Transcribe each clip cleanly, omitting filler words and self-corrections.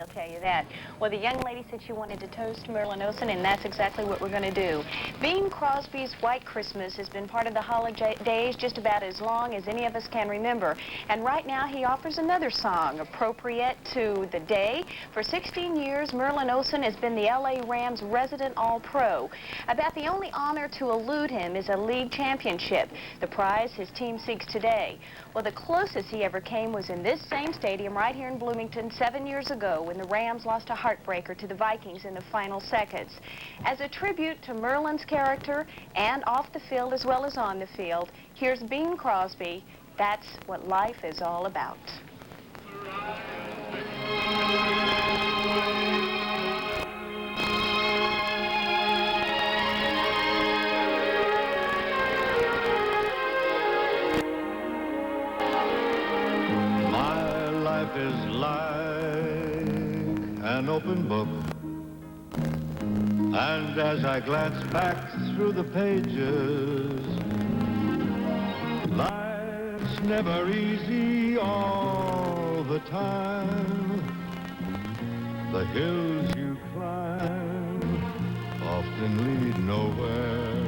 I'll tell you that. Well, the young lady said she wanted to toast Merlin Olsen, and that's exactly what we're going to do. Bing Crosby's White Christmas has been part of the holidays just about as long as any of us can remember. And right now, he offers another song appropriate to the day. For 16 years, Merlin Olsen has been the L.A. Rams' resident All-Pro. About the only honor to elude him is a league championship, the prize his team seeks today. Well, the closest he ever came was in this same stadium right here in Bloomington 7 years ago when the Rams lost a heartbreaker to the Vikings in the final seconds. As a tribute to Merlin's character and off the field as well as on the field, here's Bing Crosby. That's what life is all about. My life is like an open book, and as I glance back through the pages, life's never easy all the time. The hills you climb often lead nowhere.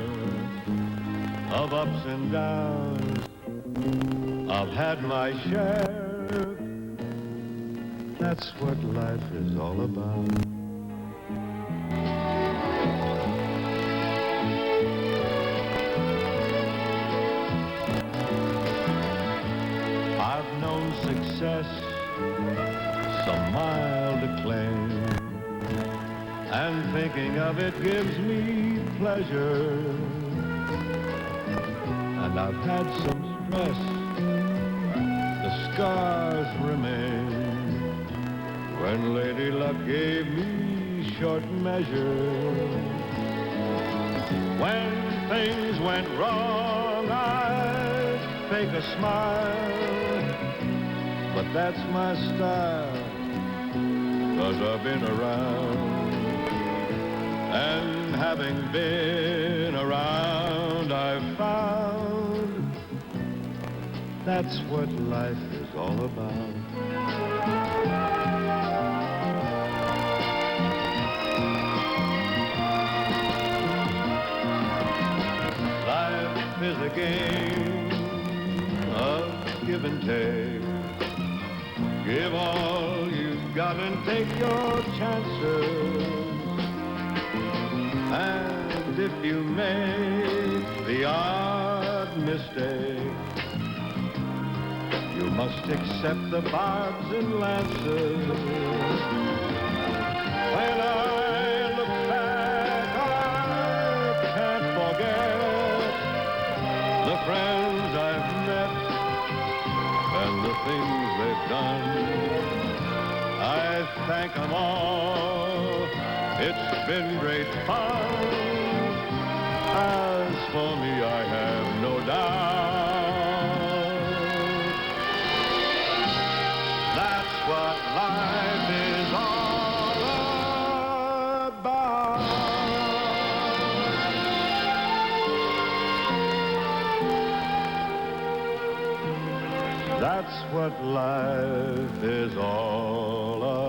Of ups and downs, I've had my share. That's what life is all about. I've known success, some mild acclaim, and thinking of it gives me pleasure. And I've had some stress, the scars remain, when Lady Luck gave me short measure. When things went wrong, I'd fake a smile, but that's my style, 'cause I've been around. And having been around, I've found that's what life is all about. Life is a game of give and take. Give all you've got and take your chances. And if you make the odd mistake, you must accept the barbs and lances. When I look back, I can't forget the friends I've met and the things they've done. I thank them all. It's been great fun. As for me, I have no doubt. That's what life is all about. That's what life is all about.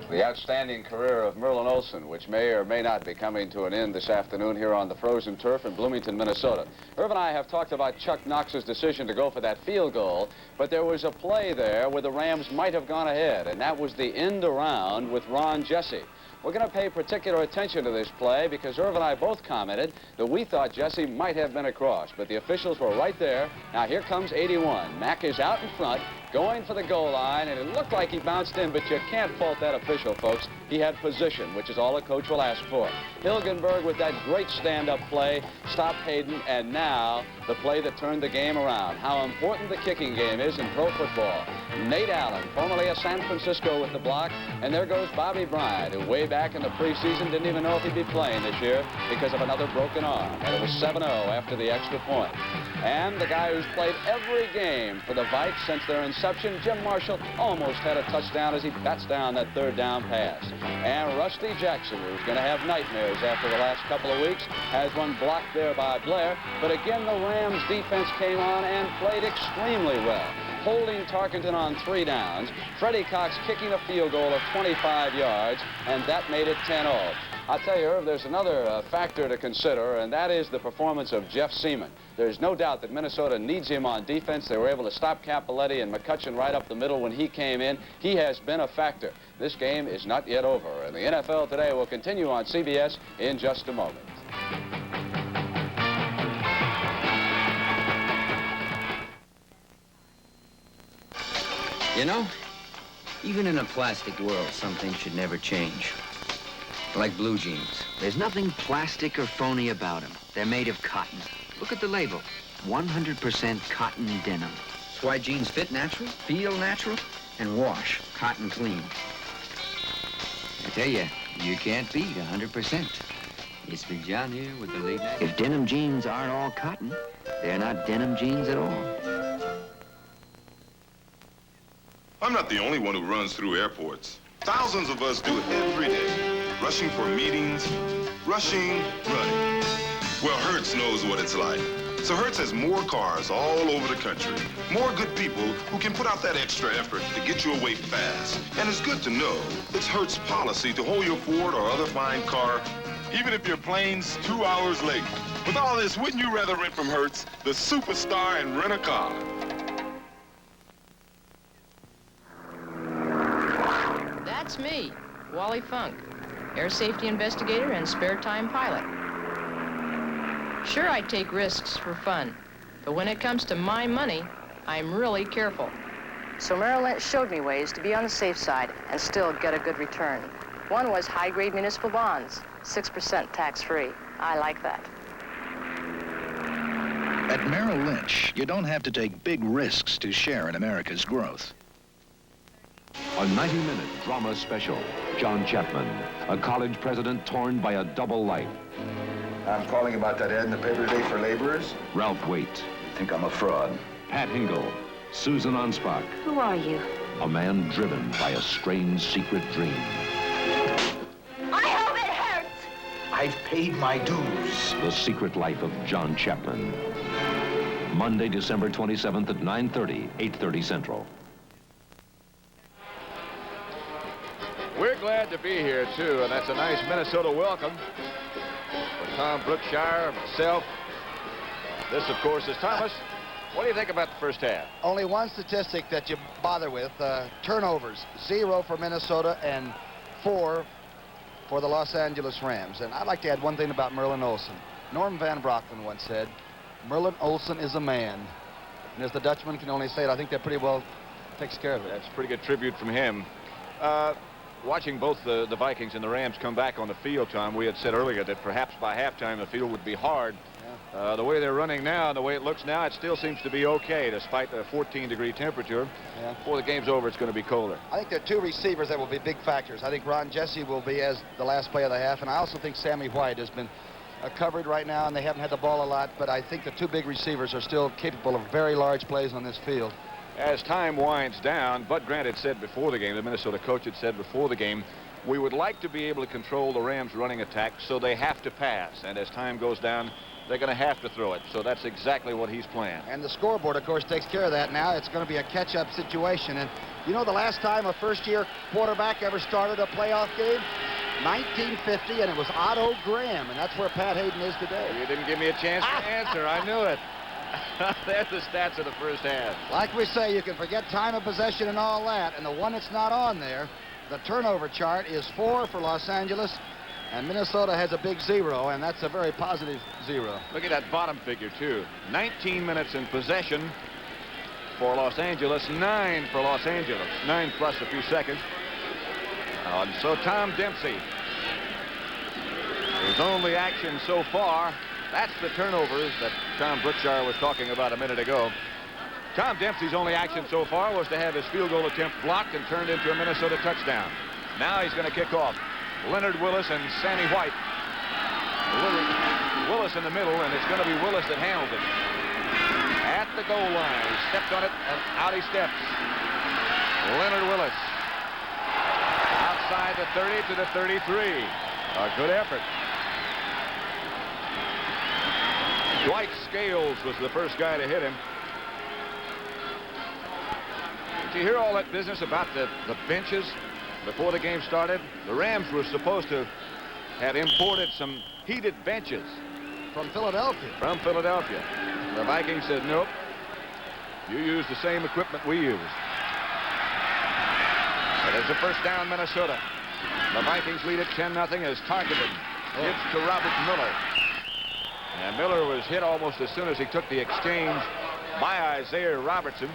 The outstanding career of Merlin Olsen, which may or may not be coming to an end this afternoon here on the frozen turf in Bloomington, Minnesota. Irv and I have talked about Chuck Knox's decision to go for that field goal, but there was a play there where the Rams might have gone ahead, and that was the end around with Ron Jesse. We're going to pay particular attention to this play because Irv and I both commented that we thought Jesse might have been across, but the officials were right there. Now here comes 81. Mack is out in front, going for the goal line, and it looked like he bounced in, but you can't fault that official, folks. He had position, which is all a coach will ask for. Hilgenberg with that great stand-up play, stopped Hayden, and now the play that turned the game around. How important the kicking game is in pro football. Nate Allen, formerly of San Francisco, with the block, and there goes Bobby Bryant, who way back in the preseason didn't even know if he'd be playing this year because of another broken arm, and it was 7-0 after the extra point. And the guy who's played every game for the Vikes since they're in interception. Jim Marshall almost had a touchdown as he bats down that third down pass. And Rusty Jackson, who's going to have nightmares after the last couple of weeks, has one blocked there by Blair. But again, the Rams defense came on and played extremely well, holding Tarkenton on 3 downs. Freddie Cox kicking a field goal of 25 yards, and that made it 10-all. I'll tell you, Irv, there's another factor to consider, and that is the performance of Jeff Seaman. There's no doubt that Minnesota needs him on defense. They were able to stop Cappelletti and McCutcheon right up the middle when he came in. He has been a factor. This game is not yet over, and the NFL Today will continue on CBS in just a moment. You know, even in a plastic world, some things should never change. Like blue jeans. There's nothing plastic or phony about them. They're made of cotton. Look at the label. 100% cotton denim. That's why jeans fit natural, feel natural, and wash cotton clean. I tell you, you can't beat 100%. It's Big John here with the late night. If denim jeans aren't all cotton, they're not denim jeans at all. I'm not the only one who runs through airports. Thousands of us do it every day. Rushing for meetings, rushing, running. Well, Hertz knows what it's like. So Hertz has more cars all over the country. More good people who can put out that extra effort to get you away fast. And it's good to know it's Hertz policy to hold your Ford or other fine car, even if your plane's 2 hours late. With all this, wouldn't you rather rent from Hertz, the superstar and rent a car? That's me, Wally Funk, air safety investigator and spare time pilot. Sure, I take risks for fun, but when it comes to my money, I'm really careful. So Merrill Lynch showed me ways to be on the safe side and still get a good return. One was high-grade municipal bonds, 6% tax-free. I like that. At Merrill Lynch, you don't have to take big risks to share in America's growth. A 90-minute drama special. John Chapman, a college president torn by a double life. I'm calling about that ad in the paper today for laborers. Ralph Waite. I think I'm a fraud. Pat Hingle. Susan Anspach. Who are you? A man driven by a strange secret dream. I hope it hurts! I've paid my dues. The Secret Life of John Chapman. Monday, December 27th at 9:30, 8:30 Central. We're glad to be here, too, and that's a nice Minnesota welcome for Tom Brookshire, myself. This, of course, is Thomas. What do you think about the first half? Only one statistic that you bother with, turnovers. 0 for Minnesota and 4 for the Los Angeles Rams. And I'd like to add one thing about Merlin Olsen. Norm Van Brockman once said, Merlin Olsen is a man. And as the Dutchman can only say it, I think that pretty well takes care of it. That's a pretty good tribute from him. Watching both the Vikings and the Rams come back on the field, Tom, we had said earlier that perhaps by halftime the field would be hard. The way they're running now and the way it looks now, it still seems to be okay despite the 14-degree temperature. Before the game's over, it's going to be colder. I think there are 2 receivers that will be big factors. I think Ron Jesse will be as the last play of the half, and I also think Sammy White has been covered right now, and they haven't had the ball a lot, but I think the 2 big receivers are still capable of very large plays on this field. As time winds down, Bud Grant had said before the game, the Minnesota coach had said before the game, we would like to be able to control the Rams' running attack, so they have to pass. And as time goes down, they're going to have to throw it. So that's exactly what he's playing. And the scoreboard, of course, takes care of that now. It's going to be a catch-up situation. And you know the last time a first-year quarterback ever started a playoff game? 1950, and it was Otto Graham, and that's where Pat Hayden is today. You didn't give me a chance to answer. I knew it. There's the stats of the first half. Like we say, you can forget time of possession and all that, and the one that's not on there, the turnover chart, is 4 for Los Angeles, and Minnesota has a big 0, and that's a very positive 0. Look at that bottom figure, too. 19 minutes in possession for Los Angeles, 9 for Los Angeles, 9 plus a few seconds. And so Tom Dempsey, his only action so far, that's the turnovers that Tom Brookshire was talking about a minute ago. Tom Dempsey's only action so far was to have his field goal attempt blocked and turned into a Minnesota touchdown. Now he's going to kick off. Leonard Willis and Sammy White. Willis in the middle, and it's going to be Willis that handles it. At the goal line, he stepped on it, and out he steps. Leonard Willis. Outside the 30 to the 33. A good effort. Dwight Scales was the first guy to hit him. Did you hear all that business about the benches before the game started? The Rams were supposed to have imported some heated benches. From Philadelphia. From Philadelphia. The Vikings said, nope. You use the same equipment we use. There's a first down, Minnesota. The Vikings lead it 10-0 as targeted. Hits to Robert Miller. And Miller was hit almost as soon as he took the exchange by Isaiah Robertson.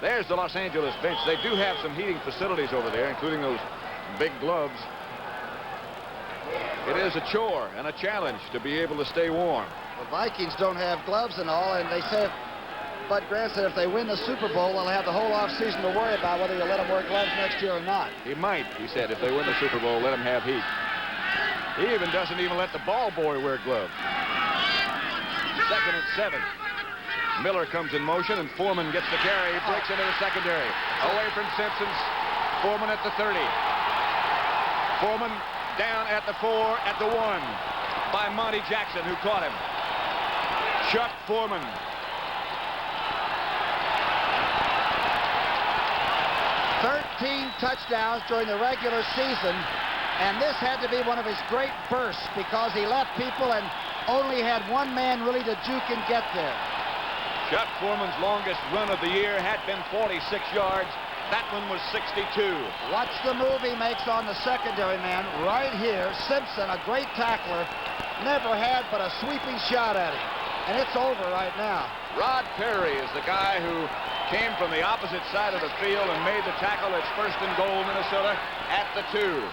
There's the Los Angeles bench. They do have some heating facilities over there, including those big gloves. It is a chore and a challenge to be able to stay warm. The Vikings don't have gloves and all, and they said, Bud Grant said if they win the Super Bowl, they'll have the whole offseason to worry about whether you let them wear gloves next year or not. He might, he said, if they win the Super Bowl, let them have heat. He even doesn't even let the ball boy wear gloves. 2nd and 7. Miller comes in motion, and Foreman gets the carry. He breaks into the secondary. Away from Simpsons. Foreman at the 30. Foreman down at the 4, at the 1 by Monty Jackson, who caught him. Chuck Foreman. Touchdowns during the regular season, and this had to be one of his great bursts because he left people and only had one man really to juke and get there. Chuck Foreman's longest run of the year had been 46 yards. That one was 62. Watch the move he makes on the secondary man right here. Simpson, a great tackler, never had but a sweeping shot at him, and it's over right now. Rod Perry is the guy who came from the opposite side of the field and made the tackle. It's 1st and goal, Minnesota at the 2.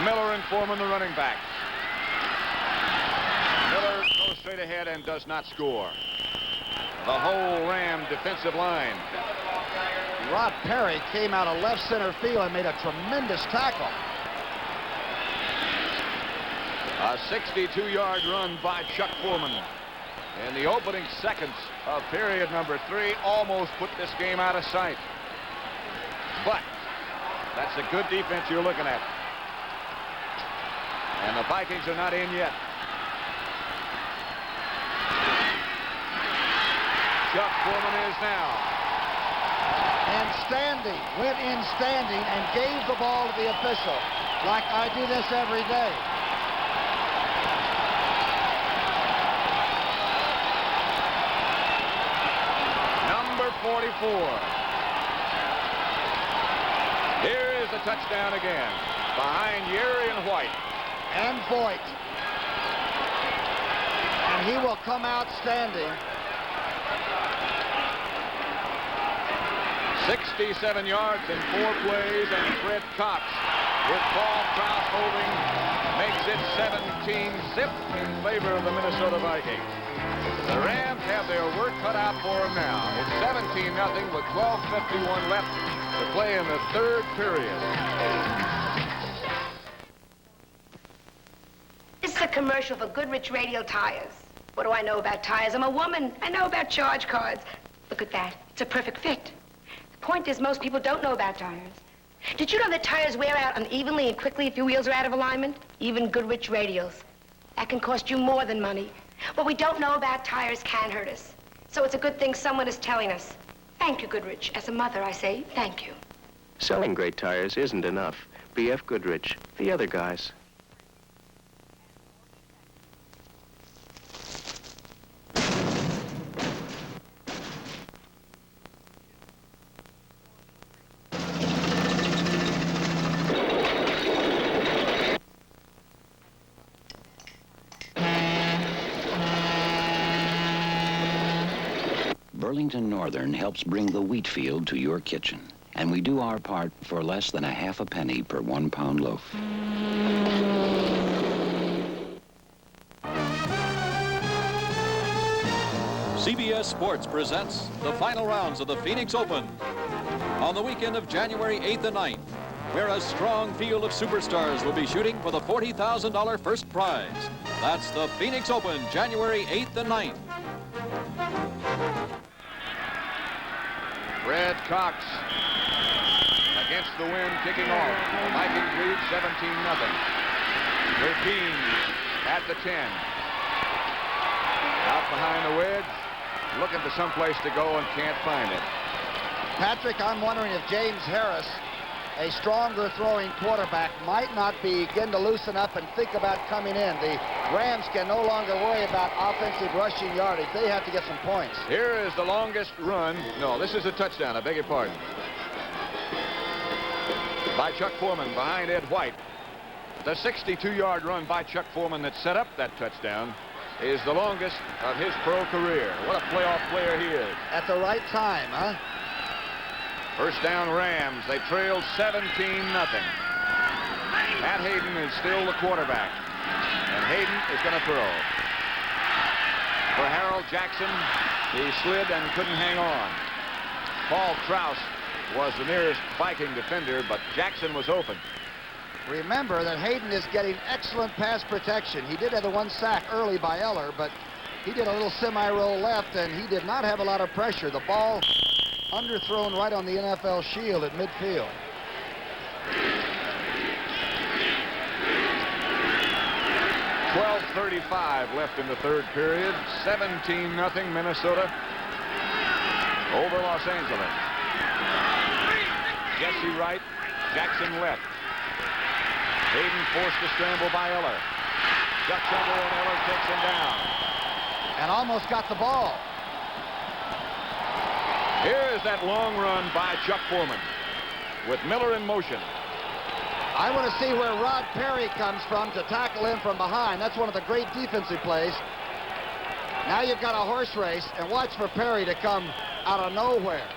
Miller and Foreman, the running back. Miller goes straight ahead and does not score. The whole Ram defensive line. Rod Perry came out of left center field and made a tremendous tackle. A 62-yard run by Chuck Foreman. In the opening seconds of period number 3, almost put this game out of sight. But that's a good defense you're looking at. And the Vikings are not in yet. Chuck Foreman is now. And standing, went in standing and gave the ball to the official, like I do this every day. Number 44. Here is the touchdown again, behind Yerry and White. And Voigt. And he will come out standing. 67 yards in 4 plays, and Fred Cox, with Paul Krause holding, makes it 17-zip in favor of the Minnesota Vikings. The Rams have their work cut out for them now. It's 17-0 with 12:51 left to play in the 3rd period. This is a commercial for Goodrich Radial Tires. What do I know about tires? I'm a woman. I know about charge cards. Look at that. It's a perfect fit. The point is, most people don't know about tires. Did you know that tires wear out unevenly and quickly if your wheels are out of alignment? Even Goodrich Radials. That can cost you more than money. What we don't know about tires can hurt us. So it's a good thing someone is telling us. Thank you, Goodrich. As a mother, I say thank you. Selling great tires isn't enough. B.F. Goodrich, the other guys. Burlington Northern helps bring the wheat field to your kitchen. And we do our part for less than a half a penny per 1 pound loaf. CBS Sports presents the final rounds of the Phoenix Open on the weekend of January 8th and 9th, where a strong field of superstars will be shooting for the $40,000 first prize. That's the Phoenix Open, January 8th and 9th. Fred Cox against the wind, kicking off. The Vikings lead 17-0. Levine at the 10. Out behind the wedge, looking for someplace to go and can't find it. Patrick, I'm wondering if James Harris, a stronger throwing quarterback, might not begin to loosen up and think about coming in. The Rams can no longer worry about offensive rushing yardage. They have to get some points. Here is the longest run. No, this is a touchdown. I beg your pardon. By Chuck Foreman behind Ed White. The 62-yard run by Chuck Foreman that set up that touchdown is the longest of his pro career. What a playoff player he is. At the right time, huh? First down Rams. They trailed 17-0. Pat Hayden is still the quarterback. And Hayden is going to throw. For Harold Jackson, he slid and couldn't hang on. Paul Trouse was the nearest Viking defender, but Jackson was open. Remember that Hayden is getting excellent pass protection. He did have the one sack early by Eller, but he did a little semi-roll left, and he did not have a lot of pressure. The ball underthrown right on the NFL shield at midfield. .12:35 left in the third period. 17-0 Minnesota over Los Angeles. Jesse Wright, Jackson left. Hayden forced a scramble by Eller. Ducks under and Eller takes him down. And almost got the ball. Here's that long run by Chuck Foreman with Miller in motion. I want to see where Rod Perry comes from to tackle him from behind. That's one of the great defensive plays. Now you've got a horse race, and watch for Perry to come out of nowhere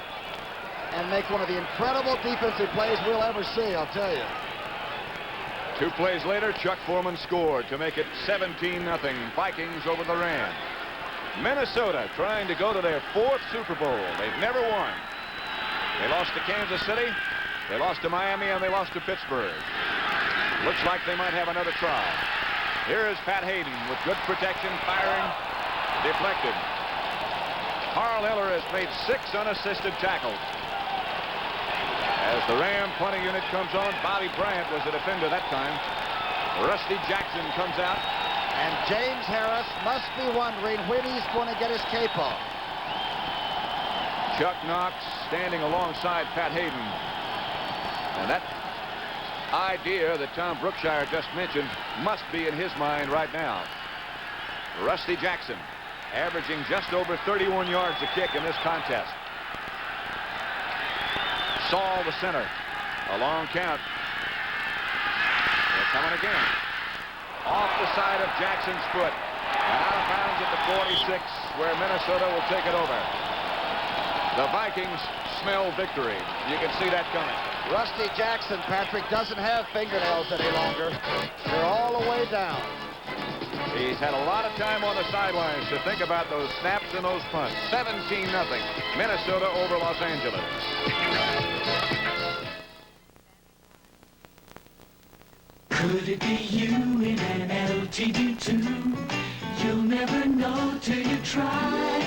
and make one of the incredible defensive plays we'll ever see, I'll tell you. 2 plays later, Chuck Foreman scored to make it 17-0 Vikings over the Rams. Minnesota trying to go to their 4th Super Bowl. They've never won. They lost to Kansas City, they lost to Miami, and they lost to Pittsburgh. Looks like they might have another try. Here is Pat Hayden with good protection, firing, deflected. Carl Eller has made 6 unassisted tackles. As the Ram punting unit comes on, Bobby Bryant was the defender that time. Rusty Jackson comes out. And James Harris must be wondering when he's going to get his cape off. Chuck Knox standing alongside Pat Hayden. And that idea that Tom Brookshire just mentioned must be in his mind right now. Rusty Jackson averaging just over 31 yards a kick in this contest. Saul, the center. A long count. They're coming again. Off the side of Jackson's foot. And out of bounds at the 46, where Minnesota will take it over. The Vikings smell victory. You can see that coming. Rusty Jackson, Patrick, doesn't have fingernails any longer. They're all the way down. He's had a lot of time on the sidelines to think about those snaps and those punts. 17-0. Minnesota over Los Angeles. Could it be you in an LTD2? You'll never know till you try.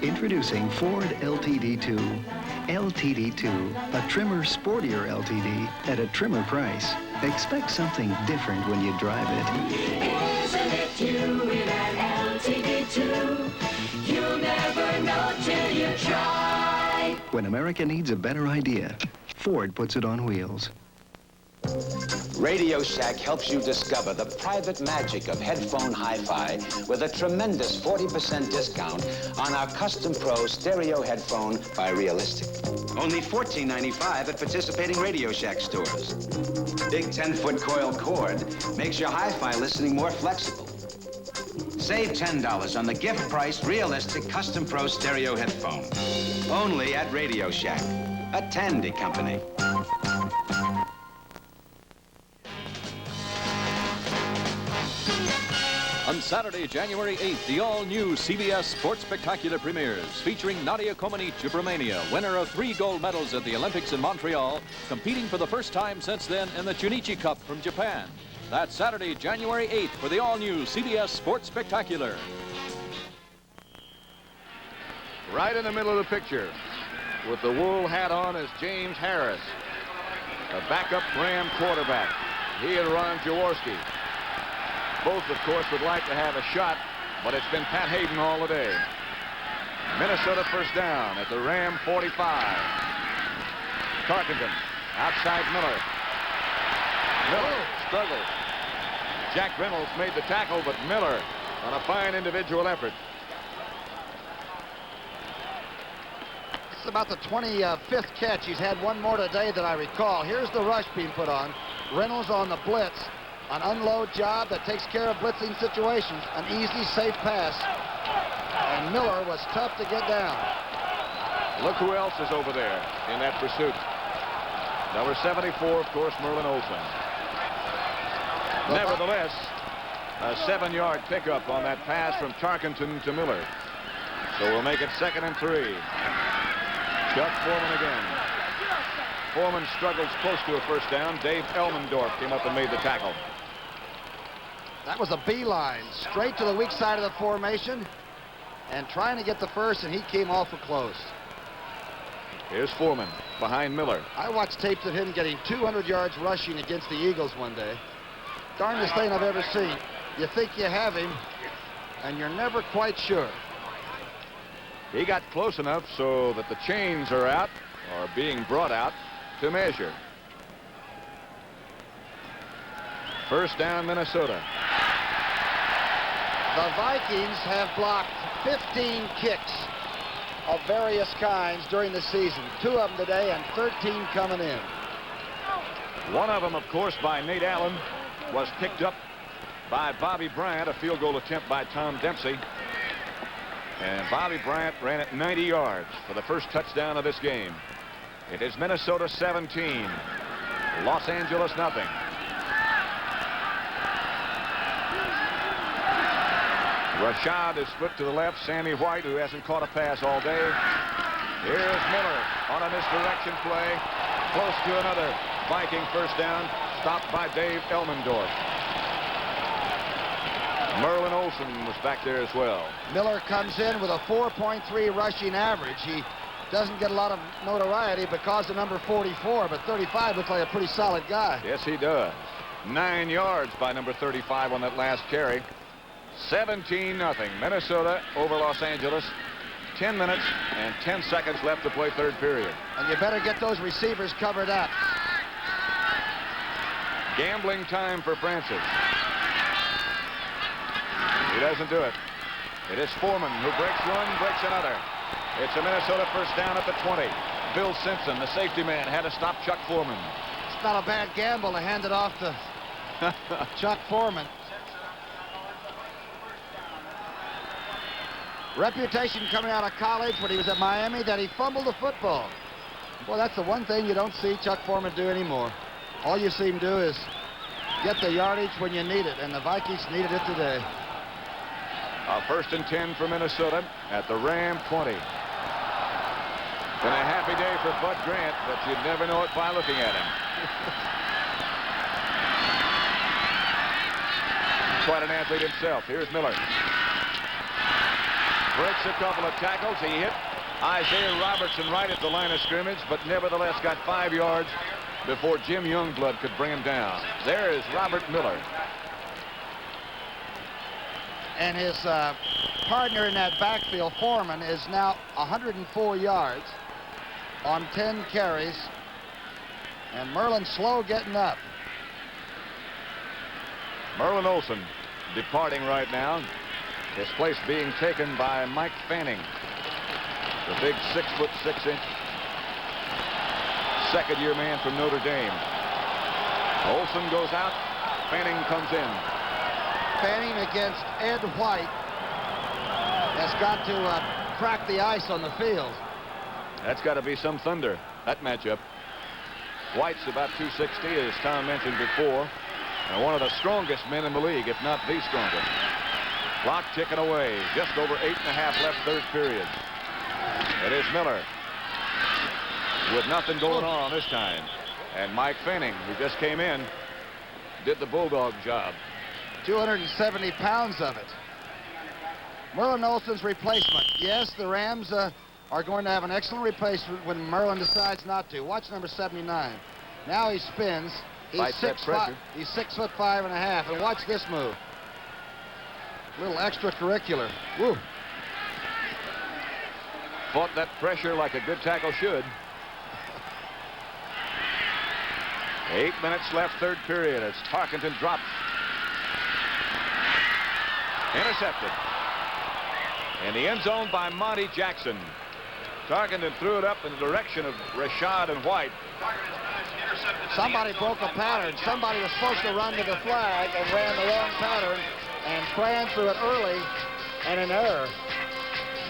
Introducing Ford LTD2. LTD2, a trimmer, sportier LTD at a trimmer price. Expect something different when you drive it. Isn't it you in an LTD2? You'll never know till you try. When America needs a better idea, Ford puts it on wheels. Radio Shack helps you discover the private magic of headphone hi-fi with a tremendous 40% discount on our Custom Pro stereo headphone by Realistic. Only $14.95 at participating Radio Shack stores. Big 10-foot coil cord makes your hi-fi listening more flexible. Save $10 on the gift price Realistic Custom Pro stereo headphone. Only at Radio Shack, a Tandy company. On Saturday, January 8th, the all-new CBS Sports Spectacular premieres, featuring Nadia Comaneci of Romania, winner of 3 gold medals at the Olympics in Montreal, competing for the first time since then in the Chunichi Cup from Japan. That's Saturday, January 8th for the all-new CBS Sports Spectacular. Right in the middle of the picture with the wool hat on is James Harris, a backup Ram quarterback. He and Ron Jaworski. Both, of course, would like to have a shot, but it's been Pat Hayden all the day. Minnesota first down at the Ram 45. Tarkenton outside Miller. Miller struggles. Jack Reynolds made the tackle, but Miller on a fine individual effort. This is about the 25th catch. He's had one more today that I recall. Here's the rush being put on. Reynolds on the blitz. An unload job that takes care of blitzing situations. An easy, safe pass. And Miller was tough to get down. Look who else is over there in that pursuit. Number 74, of course, Merlin Olsen. Nevertheless, a 7-yard pickup on that pass from Tarkenton to Miller. So we'll make it 2nd and 3. Chuck Foreman again. Foreman struggles close to a first down. Dave Elmendorf came up and made the tackle. That was a beeline straight to the weak side of the formation and trying to get the first, and he came awful close. Here's Foreman behind Miller. I watched tapes of him getting 200 yards rushing against the Eagles one day. Darndest thing I've ever seen. You think you have him, and you're never quite sure. He got close enough so that the chains are out, or being brought out, to measure. First down, Minnesota. The Vikings have blocked 15 kicks of various kinds during the season. 2 of them today and 13 coming in. One of them, of course, by Nate Allen, was picked up by Bobby Bryant, a field goal attempt by Tom Dempsey. And Bobby Bryant ran it 90 yards for the first touchdown of this game. It is Minnesota 17, Los Angeles nothing. Rashad is split to the left. Sammy White, who hasn't caught a pass all day. Here's Miller on a misdirection play. Close to another Viking first down. Stopped by Dave Elmendorf. Merlin Olsen was back there as well. Miller comes in with a 4.3 rushing average. He doesn't get a lot of notoriety because of number 44, but 35 looks like a pretty solid guy. Yes, he does. 9 yards by number 35 on that last carry. 17-0. Minnesota over Los Angeles. 10 minutes and 10 seconds left to play third period. And you better get those receivers covered up. Gambling time for Francis. He doesn't do it. It is Foreman who breaks one, breaks another. It's a Minnesota first down at the 20. Bill Simpson, the safety man, had to stop Chuck Foreman. It's not a bad gamble to hand it off to Chuck Foreman. Reputation coming out of college when he was at Miami that he fumbled the football. Boy, that's the one thing you don't see Chuck Foreman do anymore. All you see him do is get the yardage when you need it, and the Vikings needed it today. A 1st and 10 for Minnesota at the Ram 20. Been a happy day for Bud Grant, but you'd never know it by looking at him. Quite an athlete himself. Here's Miller. Breaks a couple of tackles. He hit Isaiah Robertson right at the line of scrimmage, but nevertheless got 5 yards before Jim Youngblood could bring him down. There is Robert Miller. And his partner in that backfield, Foreman, is now 104 yards on 10 carries. And Merlin slow getting up. Merlin Olsen departing right now. His place being taken by Mike Fanning, the big 6'6" second-year man from Notre Dame. Olsen goes out. Fanning comes in. Fanning against Ed White has got to crack the ice on the field. That's got to be some thunder, that matchup. White's about 260, as Tom mentioned before, and one of the strongest men in the league, if not the strongest. Clock ticking away. Just over 8.5 left third period. It is Miller with nothing going on this time. And Mike Fanning, who just came in, did the Bulldog job. 270 pounds of it. Merlin Olsen's replacement. Yes, the Rams are going to have an excellent replacement when Merlin decides not to. Watch number 79. Now he spins. He's 6'5". He's 6'5.5", and watch this move. A little extracurricular. Woo. Fought that pressure like a good tackle should. 8 minutes left, third period, as Tarkenton drops. Intercepted. In the end zone by Monty Jackson. Tarkenton threw it up in the direction of Rashad and White. Somebody broke a pattern. Somebody was supposed to run to the flag and ran the wrong pattern and ran through it early and an error.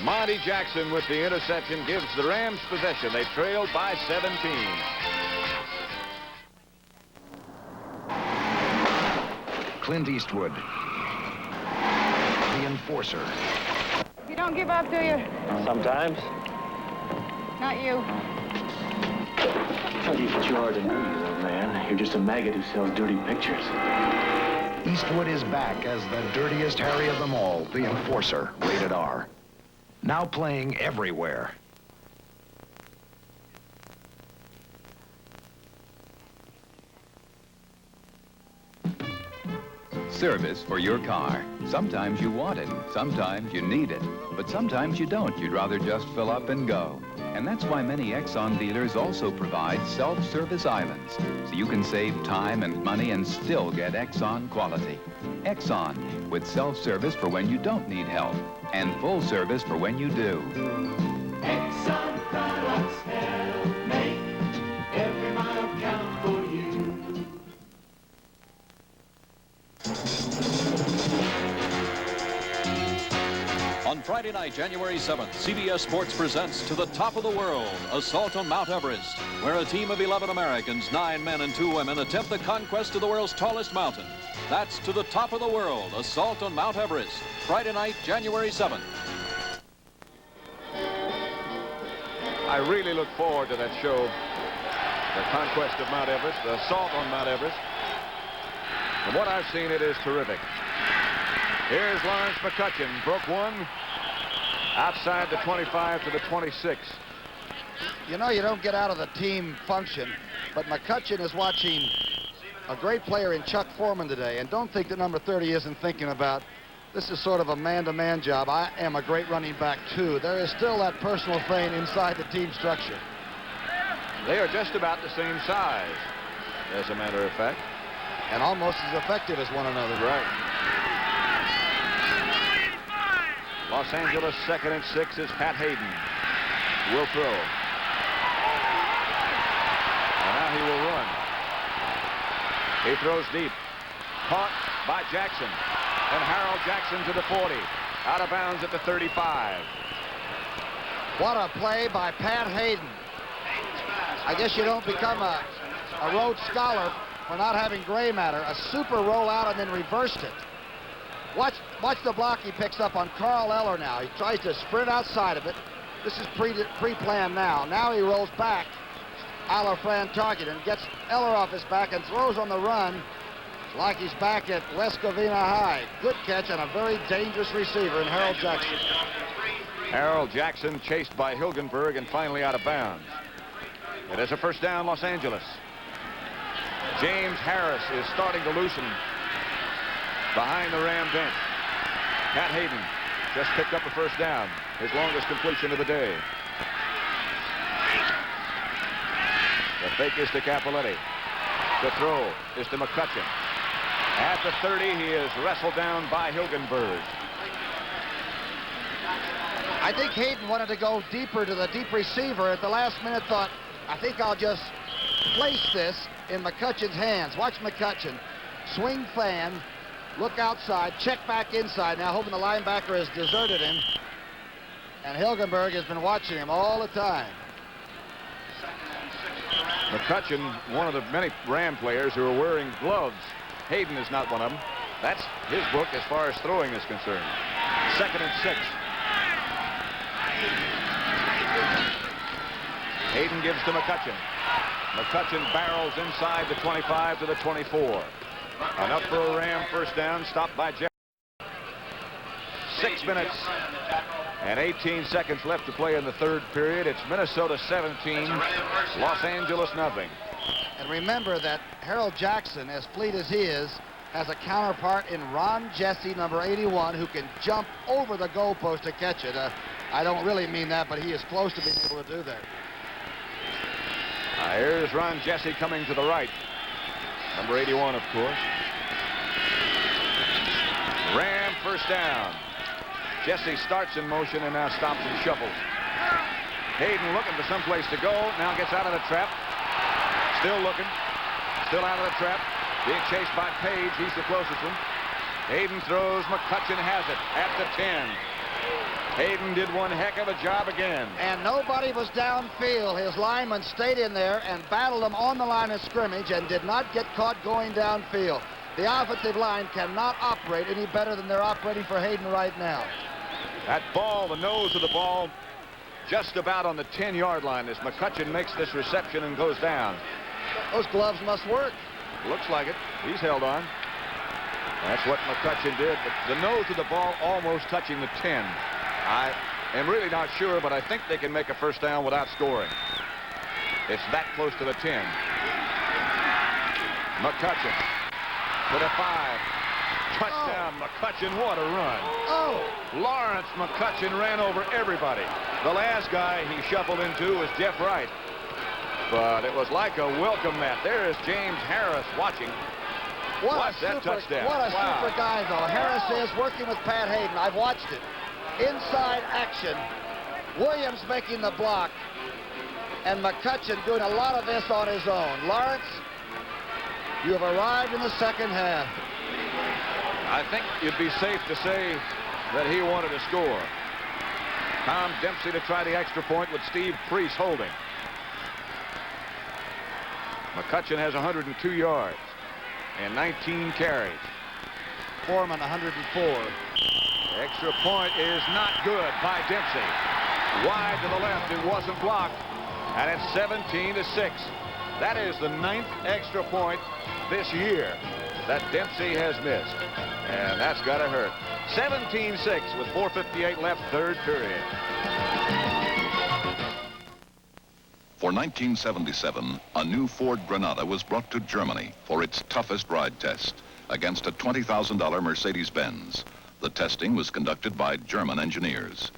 Monty Jackson with the interception gives the Rams possession. They trailed by 17. Clint Eastwood, the enforcer. You don't give up, do you? Sometimes. Not you. Tell you what you are to me, little man. You're just a maggot who sells dirty pictures. Eastwood is back as the dirtiest Harry of them all, the enforcer, rated R. Now playing everywhere. Service for your car. Sometimes you want it, sometimes you need it, but sometimes you don't. You'd rather just fill up and go. And that's why many Exxon dealers also provide self-service islands, so you can save time and money and still get Exxon quality. Exxon, with self-service for when you don't need help, and full service for when you do. Exxon products help make every mile count for you. On Friday night, January 7th, CBS Sports presents To the Top of the World, Assault on Mount Everest, where a team of 11 Americans, 9 men and 2 women, attempt the conquest of the world's tallest mountain. That's To the Top of the World, Assault on Mount Everest, Friday night, January 7th. I really look forward to that show, the conquest of Mount Everest, the assault on Mount Everest. From what I've seen, it is terrific. Here's Lawrence McCutcheon, broke one, outside the 25 to the 26. You know, you don't get out of the team function, but McCutcheon is watching a great player in Chuck Foreman today, and don't think that number 30 isn't thinking about, this is sort of a man-to-man job. I am a great running back, too. There is still that personal thing inside the team structure. They are just about the same size, as a matter of fact. And almost as effective as one another. Right. Los Angeles, 2nd and 6 is Pat Hayden. Will throw. And now he will run. He throws deep. Caught by Jackson. And Harold Jackson to the 40. Out of bounds at the 35. What a play by Pat Hayden. I guess you don't become a Rhodes Scholar for not having gray matter. A super rollout and then reversed it. Watch the block he picks up on Carl Eller now. He tries to sprint outside of it. This is pre-planned now. Now he rolls back a la Fran Tarkenton and gets Eller off his back and throws on the run like he's back at West Covina High. Good catch on a very dangerous receiver in Harold Jackson. Harold Jackson chased by Hilgenberg and finally out of bounds. It is a first down, Los Angeles. James Harris is starting to loosen behind the Ram bench. Pat Hayden just picked up a first down, his longest completion of the day. The fake is to Capoletti. The throw is to McCutcheon. At the 30, he is wrestled down by Hilgenberg. I think Hayden wanted to go deeper to the deep receiver. At the last minute thought, I think I'll just place this in McCutcheon's hands. Watch McCutcheon. Swing fan. Look outside. Check back inside. Now hoping the linebacker has deserted him. And Hilgenberg has been watching him all the time. McCutcheon, one of the many Ram players who are wearing gloves. Hayden is not one of them. That's his book as far as throwing is concerned. 2nd and 6. Hayden gives to McCutcheon. McCutcheon barrels inside the 25 to the 24. Enough for a Ram first down, stopped by Jeff. 6 minutes and 18 seconds left to play in the third period. It's Minnesota 17, Los Angeles nothing. And remember that Harold Jackson, as fleet as he is, has a counterpart in Ron Jesse, number 81, who can jump over the goalpost to catch it. I don't really mean that, but he is close to being able to do that. Here's Ron Jesse coming to the right. Number 81, of course. Ram first down. Jesse starts in motion and now stops and shuffles. Hayden looking for someplace to go. Now gets out of the trap. Still looking. Still out of the trap. Being chased by Page. He's the closest one. Hayden throws. McCutcheon has it at the 10. Hayden did one heck of a job again. And nobody was downfield. His linemen stayed in there and battled them on the line of scrimmage and did not get caught going downfield. The offensive line cannot operate any better than they're operating for Hayden right now. That ball, the nose of the ball, just about on the 10-yard line as McCutcheon makes this reception and goes down. Those gloves must work. Looks like it. He's held on. That's what McCutcheon did. But the nose of the ball almost touching the 10. I am really not sure, but I think they can make a first down without scoring. It's that close to the 10. McCutcheon to the 5. Touchdown, McCutcheon. What a run. Lawrence McCutcheon ran over everybody. The last guy he shuffled into was Jeff Wright. But it was like a welcome mat. There is James Harris watching. Watch that touchdown. What a super guy, though. Harris is working with Pat Hayden. I've watched it. Inside action. Williams making the block. And McCutcheon doing a lot of this on his own. Lawrence, you have arrived in the second half. I think you'd be safe to say that he wanted to score. Tom Dempsey to try the extra point with Steve Priest holding. McCutcheon has 102 yards and 19 carries. Foreman 104. The extra point is not good by Dempsey. Wide to the left. It wasn't blocked. And it's 17-6. That is the 9th extra point this year that Dempsey has missed. And that's got to hurt. 17-6 with 4:58 left, third period. For 1977, a new Ford Granada was brought to Germany for its toughest ride test against a $20,000 Mercedes-Benz. The testing was conducted by German engineers.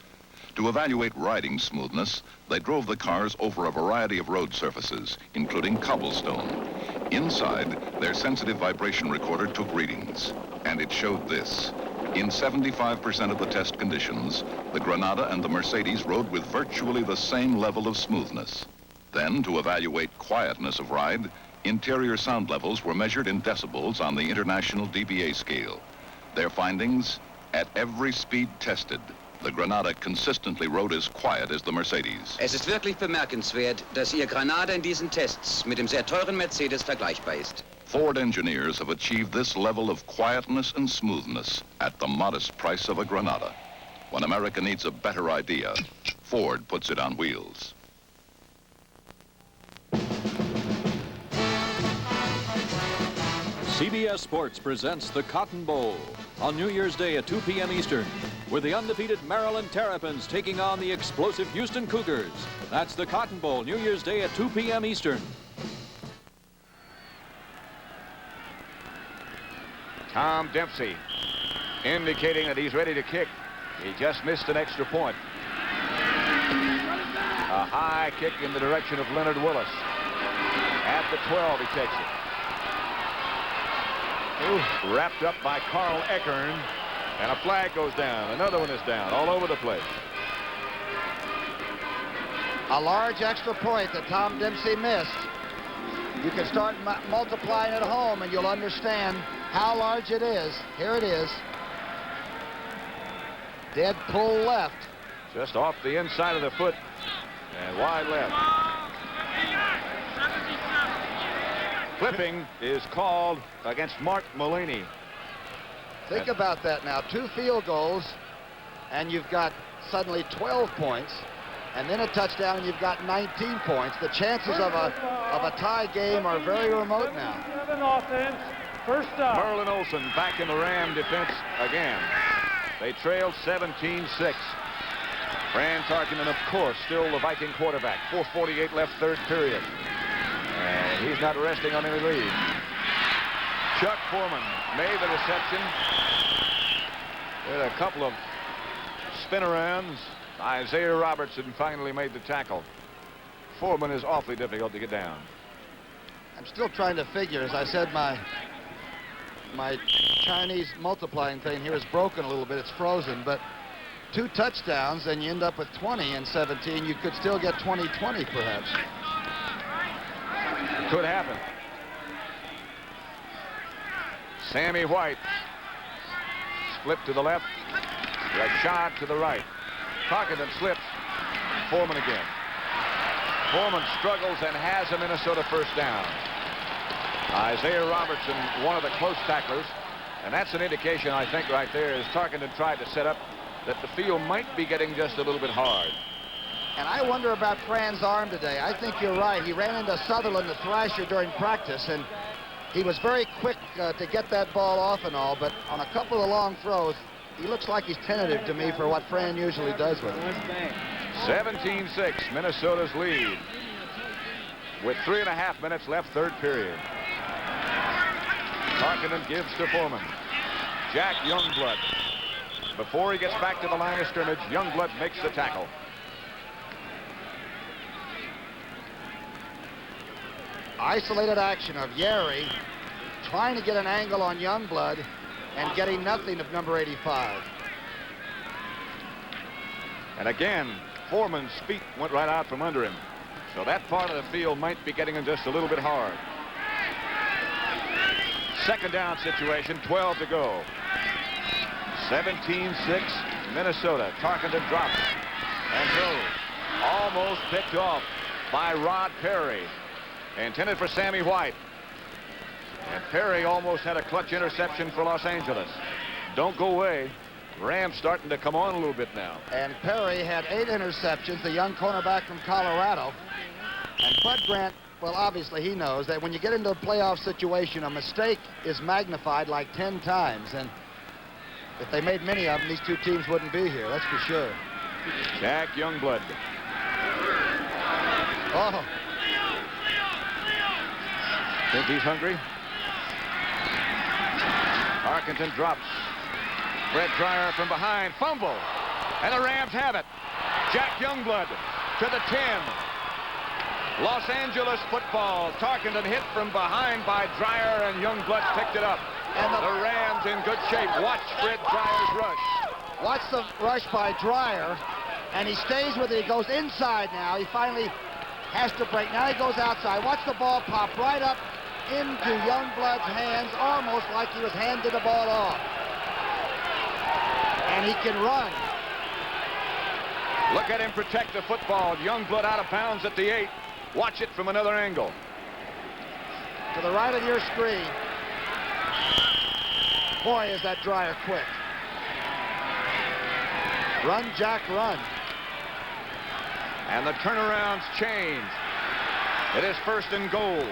To evaluate riding smoothness, they drove the cars over a variety of road surfaces, including cobblestone. Inside, their sensitive vibration recorder took readings, and it showed this. In 75% of the test conditions, the Granada and the Mercedes rode with virtually the same level of smoothness. Then, to evaluate quietness of ride, interior sound levels were measured in decibels on the International dBA scale. Their findings, at every speed tested, the Granada consistently rode as quiet as the Mercedes. Es ist wirklich bemerkenswert, dass Ihr Granada in diesen Tests mit dem sehr teuren Mercedes vergleichbar ist. Ford engineers have achieved this level of quietness and smoothness at the modest price of a Granada. When America needs a better idea, Ford puts it on wheels. CBS Sports presents the Cotton Bowl on New Year's Day at 2 p.m. Eastern, with the undefeated Maryland Terrapins taking on the explosive Houston Cougars. That's the Cotton Bowl, New Year's Day at 2 p.m. Eastern. Tom Dempsey indicating that he's ready to kick. He just missed an extra point. A high kick in the direction of Leonard Willis. At the 12, he takes it. Ooh, wrapped up by Carl Eckern, and a flag goes down. Another one is down, all over the place. A large extra point that Tom Dempsey missed. You can start multiplying at home, and you'll understand how large it is. Here it is. Dead pull left. Just off the inside of the foot and wide left. Clipping is called against Mark Mullaney. Think about that now. 2 field goals, and you've got suddenly 12 points, and then a touchdown, and you've got 19 points. The chances of a tie game are very remote now. Merlin Olsen back in the Ram defense again. They trailed 17-6. Fran Tarkenton, of course, still the Viking quarterback. 4:48 left, third period. And he's not resting on any lead. Chuck Foreman made the reception. Did a couple of spin-arounds. Isaiah Robertson finally made the tackle. Foreman is awfully difficult to get down. I'm still trying to figure. As I said, my Chinese multiplying thing here is broken a little bit. It's frozen, but 2 touchdowns and you end up with 20 and 17. You could still get 20-20 perhaps. Could happen. Sammy White. Split to the left. Rashad to the right. Tarkenton slips. Foreman again. Foreman struggles and has a Minnesota first down. Isaiah Robertson, one of the close tacklers. And that's an indication, I think, right there, as Tarkenton tried to set up that the field might be getting just a little bit hard. And I wonder about Fran's arm today. I think you're right. He ran into Sutherland, the thrasher, during practice, and he was very quick to get that ball off and all, but on a couple of long throws, he looks like he's tentative to me for what Fran usually does with him. 17-6, Minnesota's lead. With 3.5 minutes left, third period. Tarkenton gives to Foreman. Jack Youngblood. Before he gets back to the line of scrimmage, Youngblood makes the tackle. Isolated action of Yeri trying to get an angle on Youngblood and getting nothing of number 85. And again, Foreman's feet went right out from under him. So that part of the field might be getting him just a little bit hard. Second down situation, 12 to go. 17-6, Minnesota. Tarkenton drops and throws. Almost picked off by Rod Perry. Intended for Sammy White. And Perry almost had a clutch interception for Los Angeles. Don't go away. Rams starting to come on a little bit now. And Perry had 8 interceptions, the young cornerback from Colorado. And Bud Grant, well, obviously he knows that when you get into a playoff situation, a mistake is magnified like 10 times. And if they made many of them, these two teams wouldn't be here, that's for sure. Jack Youngblood. Oh. Think he's hungry? Tarkenton drops. Brett Dreyer from behind. Fumble. And the Rams have it. Jack Youngblood to the 10. Los Angeles football. Tarkenton hit from behind by Dreyer, and Youngblood picked it up. And the Rams in good shape. Watch Fred Dreyer's rush. Watch the rush by Dreyer, and he stays with it. He goes inside now. He finally has to break. Now he goes outside. Watch the ball pop right up into Youngblood's hands, almost like he was handed the ball off. And he can run. Look at him protect the football. Youngblood out of bounds at the 8. Watch it from another angle. To the right of your screen. Boy, is that Dreyer quick. Run, Jack, run. And the turnarounds change. It is first and goal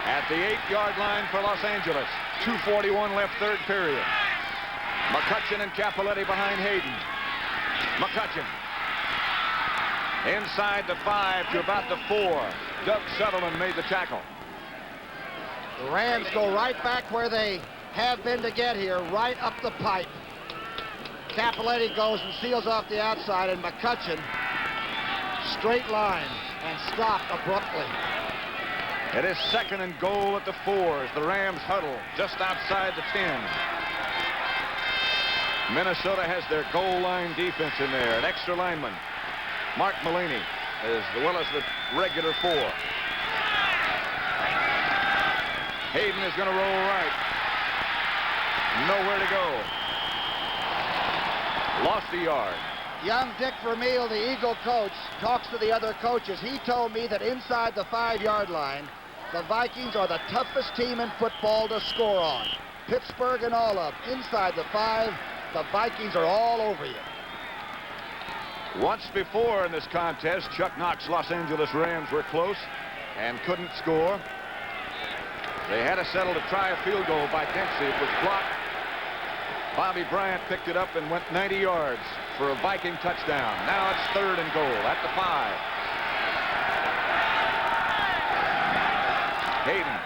at the 8-yard line for Los Angeles. 2:41 left, third period. McCutcheon and Capoletti behind Hayden. McCutcheon. Inside the 5 to about the 4. Doug Sutherland made the tackle. The Rams go right back where they have been to get here, right up the pipe. Capoletti goes and seals off the outside, and McCutcheon straight line and stopped abruptly. It is second and goal at the 4 as the Rams huddle just outside the 10. Minnesota has their goal line defense in there. An extra lineman, Mark Mullaney, as well as the regular 4. Hayden is going to roll right. Nowhere to go. Lost a yard. Young Dick Vermeil, the Eagle coach, talks to the other coaches. He told me that inside the 5-yard line, the Vikings are the toughest team in football to score on. Pittsburgh and all of them. Inside the 5, the Vikings are all over you. Once before in this contest, Chuck Knox Los Angeles Rams were close and couldn't score. They had to settle to try a field goal by Dempsey. It was blocked. Bobby Bryant picked it up and went 90 yards for a Viking touchdown. Now it's 3rd and goal at the 5. Hayden.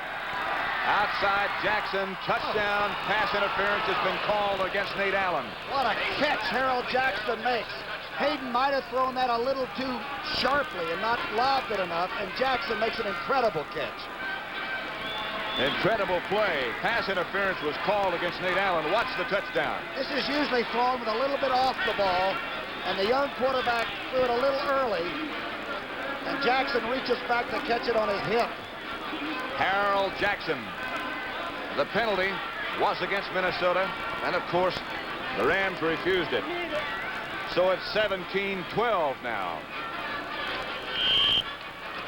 Outside Jackson. Touchdown. Pass interference has been called against Nate Allen. What a catch Harold Jackson makes. Hayden might have thrown that a little too sharply and not lobbed it enough, and Jackson makes an incredible catch. Incredible play. Pass interference was called against Nate Allen. Watch the touchdown. This is usually thrown with a little bit off the ball, and the young quarterback threw it a little early, and Jackson reaches back to catch it on his hip. Harold Jackson. The penalty was against Minnesota, and of course, the Rams refused it. So it's 17-12 now.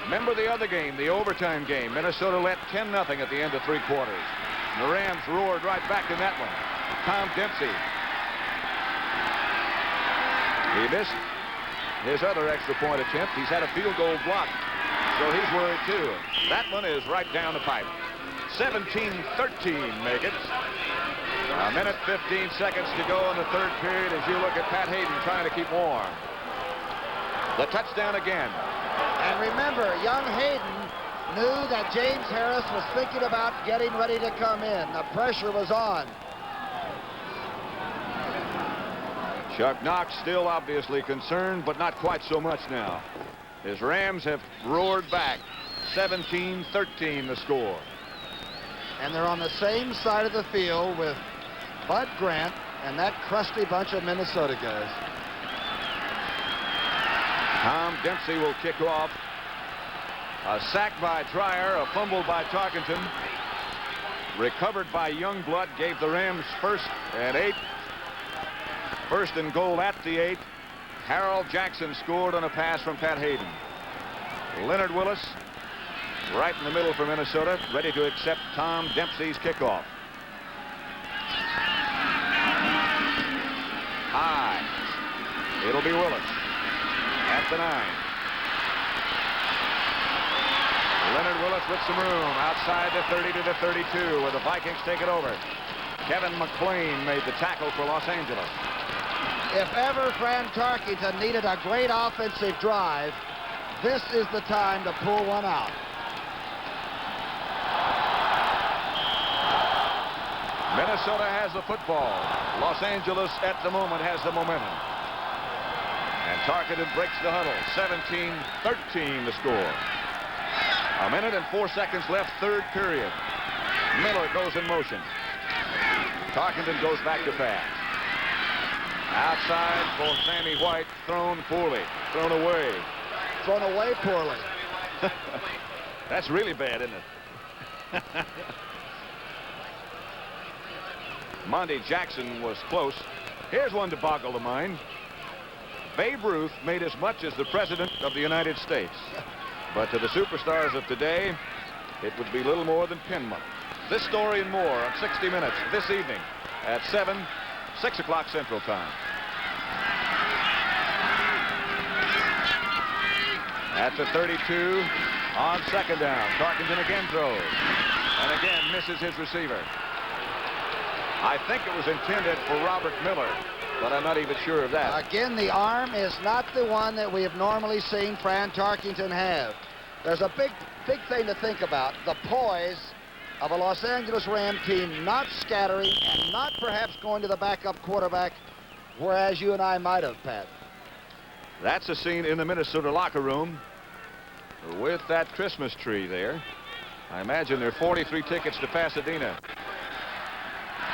Remember the other game, the overtime game. Minnesota led 10-0 at the end of 3 quarters. And the Rams roared right back in that one. Tom Dempsey. He missed his other extra point attempt. He's had a field goal block, so he's worried too. That one is right down the pipe. 17-13 make it. A minute 15 seconds to go in the 3rd period as you look at Pat Hayden trying to keep warm. The touchdown again. And remember, young Hayden knew that James Harris was thinking about getting ready to come in. The pressure was on. Chuck Knox still obviously concerned, but not quite so much now. His Rams have roared back. 17-13 the score. And they're on the same side of the field with Bud Grant and that crusty bunch of Minnesota guys. Tom Dempsey will kick off. A sack by Dreyer, a fumble by Tarkenton. Recovered by Youngblood, gave the Rams 1st and 8. 1st and goal at the 8. Harold Jackson scored on a pass from Pat Hayden. Leonard Willis right in the middle for Minnesota, ready to accept Tom Dempsey's kickoff. High. It'll be Willis at the 9. Leonard Willis with some room outside the 30 to the 32 where the Vikings take it over. Kevin McClain made the tackle for Los Angeles. If ever Fran Tarkenton needed a great offensive drive, this is the time to pull one out. Minnesota has the football. Los Angeles at the moment has the momentum. And Tarkenton breaks the huddle. 17-13 the score. A minute and 4 seconds left, 3rd period. Miller goes in motion. Tarkenton goes back to pass. Outside for Sammy White, thrown poorly, thrown away. Thrown away poorly. That's really bad, isn't it? Monty Jackson was close. Here's one to boggle the mind. Babe Ruth made as much as the President of the United States. But to the superstars of today, it would be little more than penmanship. This story and more on 60 Minutes this evening at 6 o'clock Central Time. At the 32 on 2nd down. Tarkenton again throws. And again misses his receiver. I think it was intended for Robert Miller, but I'm not even sure of that. Again, the arm is not the one that we have normally seen Fran Tarkenton have. There's a big thing to think about. The poise of a Los Angeles Ram team not scattering and not perhaps going to the backup quarterback, whereas you and I might have, Pat. That's a scene in the Minnesota locker room with that Christmas tree there. I imagine there are 43 tickets to Pasadena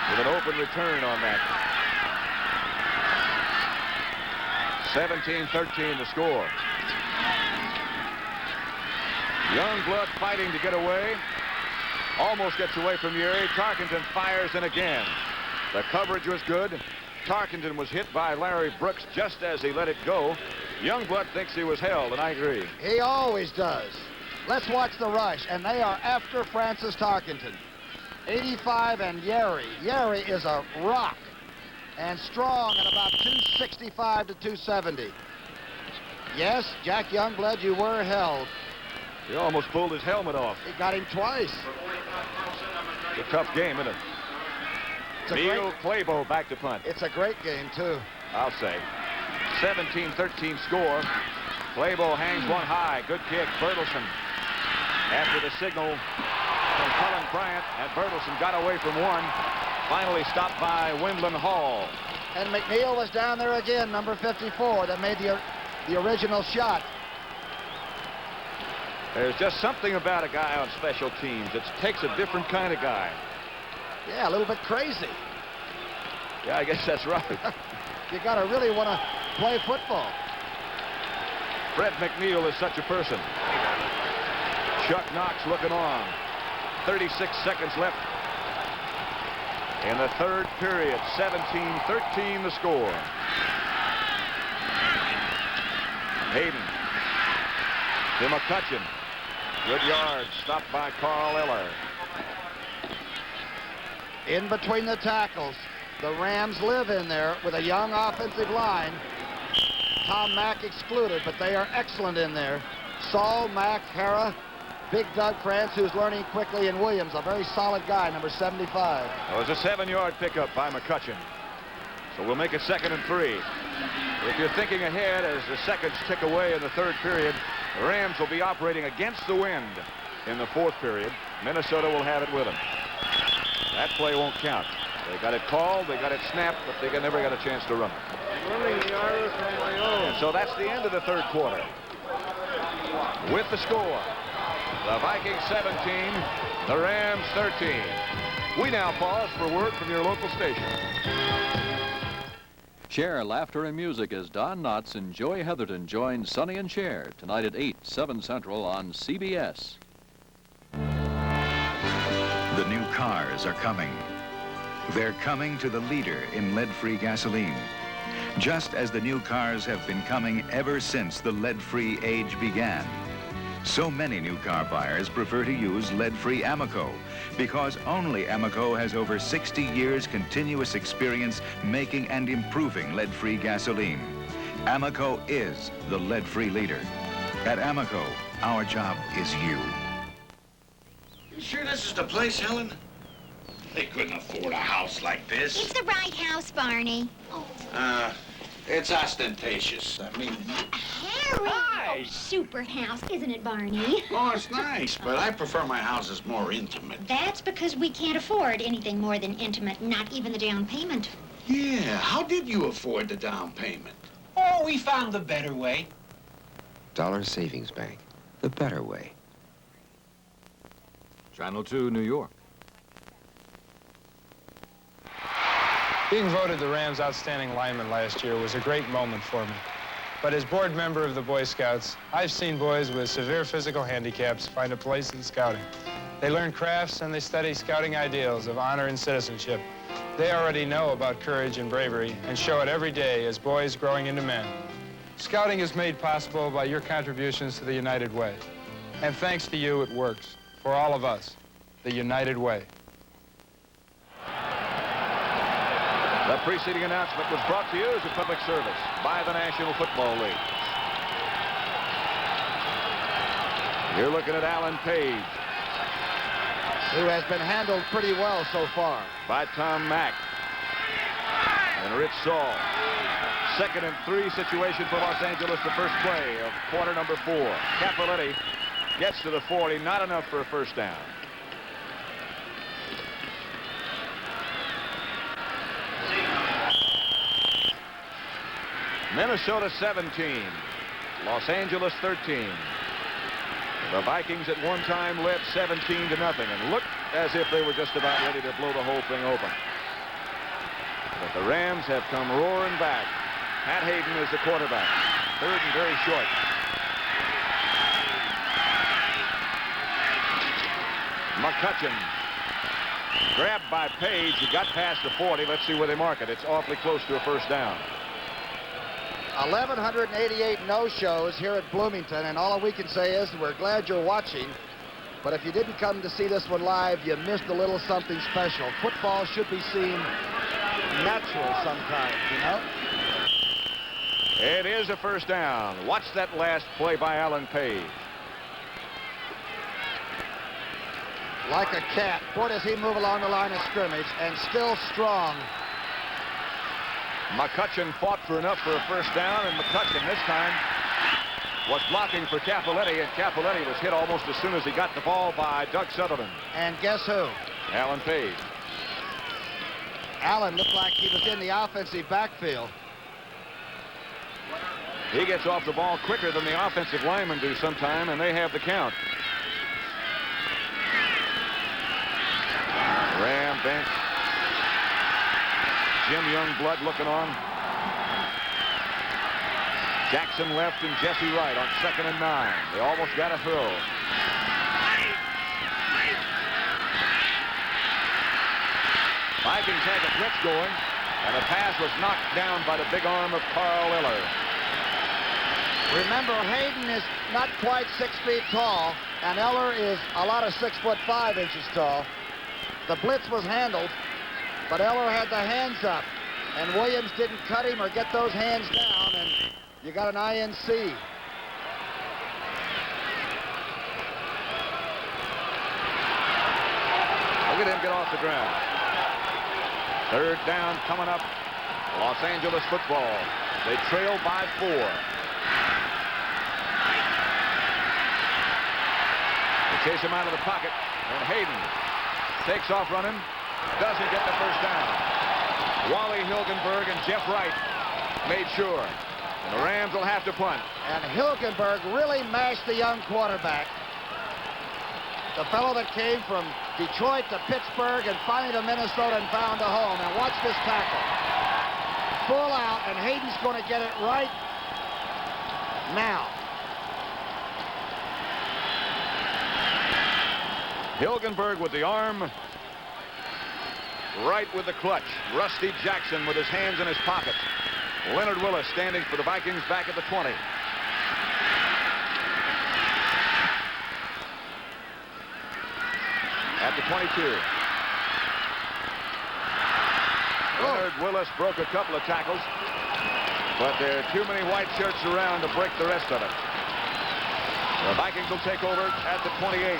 with an open return on that. 17-13 the score. Youngblood fighting to get away. Almost gets away from Yuri. Tarkenton fires in again. The coverage was good. Tarkenton was hit by Larry Brooks just as he let it go. Youngblood thinks he was held, and I agree. He always does. Let's watch the rush, and they are after Francis Tarkenton. 85 and Yeri. Yeri is a rock and strong at about 265 to 270. Yes, Jack Youngblood, you were held. He almost pulled his helmet off. He got him twice. It's a tough game, isn't it? Neil Claybo back to punt. It's a great game, too. I'll say. 17-13 score. Claybo hangs one high. Good kick. Bertelsen after the signal from Cullen Bryant, and Bertelsen got away from one. Finally stopped by Wendland Hall. And McNeil was down there again, number 54, that made the original shot. There's just something about a guy on special teams. It takes a different kind of guy. Yeah, a little bit crazy. Yeah, I guess that's right. You got to really want to play football. Fred McNeil is such a person. Chuck Knox looking on. 36 seconds left in the third period. 17-13 the score. Hayden to McCutcheon. Good yard. Stopped by Carl Eller. In between the tackles, the Rams live in there with a young offensive line. Tom Mack excluded, but they are excellent in there. Saul, Mack, Hara, Big Doug Krantz, who's learning quickly, and Williams, a very solid guy, number 75. It was a 7-yard pickup by McCutcheon. So we'll make it 2nd and 3. If you're thinking ahead as the seconds tick away in the third period, the Rams will be operating against the wind in the fourth period. Minnesota will have it with them. That play won't count. They got it called, they got it snapped, but they never got a chance to run it. And so that's the end of the third quarter. With the score, the Vikings 17, the Rams 13. We now pause for word from your local station. Share laughter and music as Don Knotts and Joey Heatherton join Sonny and Cher tonight at 8, 7 Central on CBS. The new cars are coming. They're coming to the leader in lead-free gasoline. Just as the new cars have been coming ever since the lead-free age began. So many new car buyers prefer to use lead-free Amoco because only Amoco has over 60 years continuous experience making and improving lead-free gasoline. Amoco is the lead-free leader. At Amoco, our job is you. You sure this is the place, Helen? They couldn't afford a house like this. It's the right house, Barney. It's ostentatious. I mean... Harry! Hi! Oh, super house, isn't it, Barney? Oh, it's nice, but I prefer my houses more intimate. That's because we can't afford anything more than intimate, not even the down payment. Yeah, how did you afford the down payment? Oh, we found the better way. Dollar Savings Bank, the better way. Channel 2, New York. Being voted the Rams' outstanding lineman last year was a great moment for me. But as board member of the Boy Scouts, I've seen boys with severe physical handicaps find a place in scouting. They learn crafts and they study scouting ideals of honor and citizenship. They already know about courage and bravery and show it every day as boys growing into men. Scouting is made possible by your contributions to the United Way. And thanks to you, it works. For all of us, the United Way. The preceding announcement was brought to you as a public service by the National Football League. You're looking at Alan Page, who has been handled pretty well so far. By Tom Mack and Rich Saul. 2nd and 3 situation for Los Angeles, the first play of quarter number 4. Cappelletti gets to the 40, not enough for a first down. Minnesota 17, Los Angeles 13. The Vikings at one time led 17-0 and looked as if they were just about ready to blow the whole thing open. But the Rams have come roaring back. Pat Hayden is the quarterback. 3rd and very short. McCutcheon grabbed by Page. He got past the 40. Let's see where they mark it. It's awfully close to a first down. 1,188 no-shows here at Bloomington, and all we can say is we're glad you're watching. But if you didn't come to see this one live, you missed a little something special. Football should be seen natural sometimes, you know? It is a first down. Watch that last play by Alan Page. like a cat. Boy, does he move along the line of scrimmage, and still strong. McCutcheon fought for enough for a first down, and McCutcheon this time was blocking for Capoletti, and Capoletti was hit almost as soon as he got the ball by Doug Sutherland. And guess who? Alan Page. Allen looked like he was in the offensive backfield. He gets off the ball quicker than the offensive linemen do sometime, and they have the count. Ram bench. Jim Youngblood looking on. Jackson left and Jesse Wright on 2nd and 9. They almost got a throw. Vikings had the blitz going, and the pass was knocked down by the big arm of Carl Eller. Remember, Hayden is not quite 6 feet tall, and Eller is a lot of 6'5" tall. The blitz was handled, but Eller had the hands up, and Williams didn't cut him or get those hands down, and you got an INC. Look at him get off the ground. 3rd down coming up. Los Angeles football. They trail by 4. They chase him out of the pocket, and Hayden takes off running, doesn't get the first down. Wally Hilgenberg and Jeff Wright made sure. And the Rams will have to punt. And Hilgenberg really mashed the young quarterback. The fellow that came from Detroit to Pittsburgh and finally to Minnesota and found a home. And watch this tackle. Full out, and Hayden's going to get it right now. Hilgenberg with the arm. Wright with the clutch. Rusty Jackson with his hands in his pockets. Leonard Willis standing for the Vikings back at the 20. At the 22. Leonard Willis broke a couple of tackles, but there are too many white shirts around to break the rest of it. The Vikings will take over at the 28.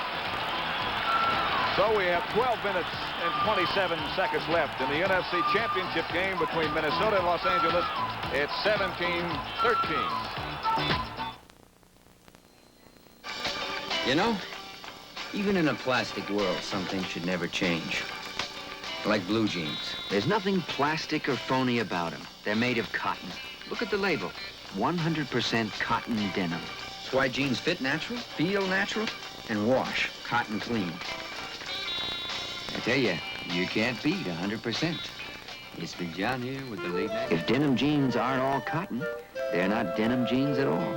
So we have 12 minutes and 27 seconds left in the NFC Championship game between Minnesota and Los Angeles. It's 17-13. You know, even in a plastic world, some things should never change. Like blue jeans. There's nothing plastic or phony about them. They're made of cotton. Look at the label. 100% cotton denim. That's why jeans fit natural, feel natural, and wash cotton clean. I tell you, you can't beat 100%. It's Big John here with the late night. If denim jeans aren't all cotton, they're not denim jeans at all.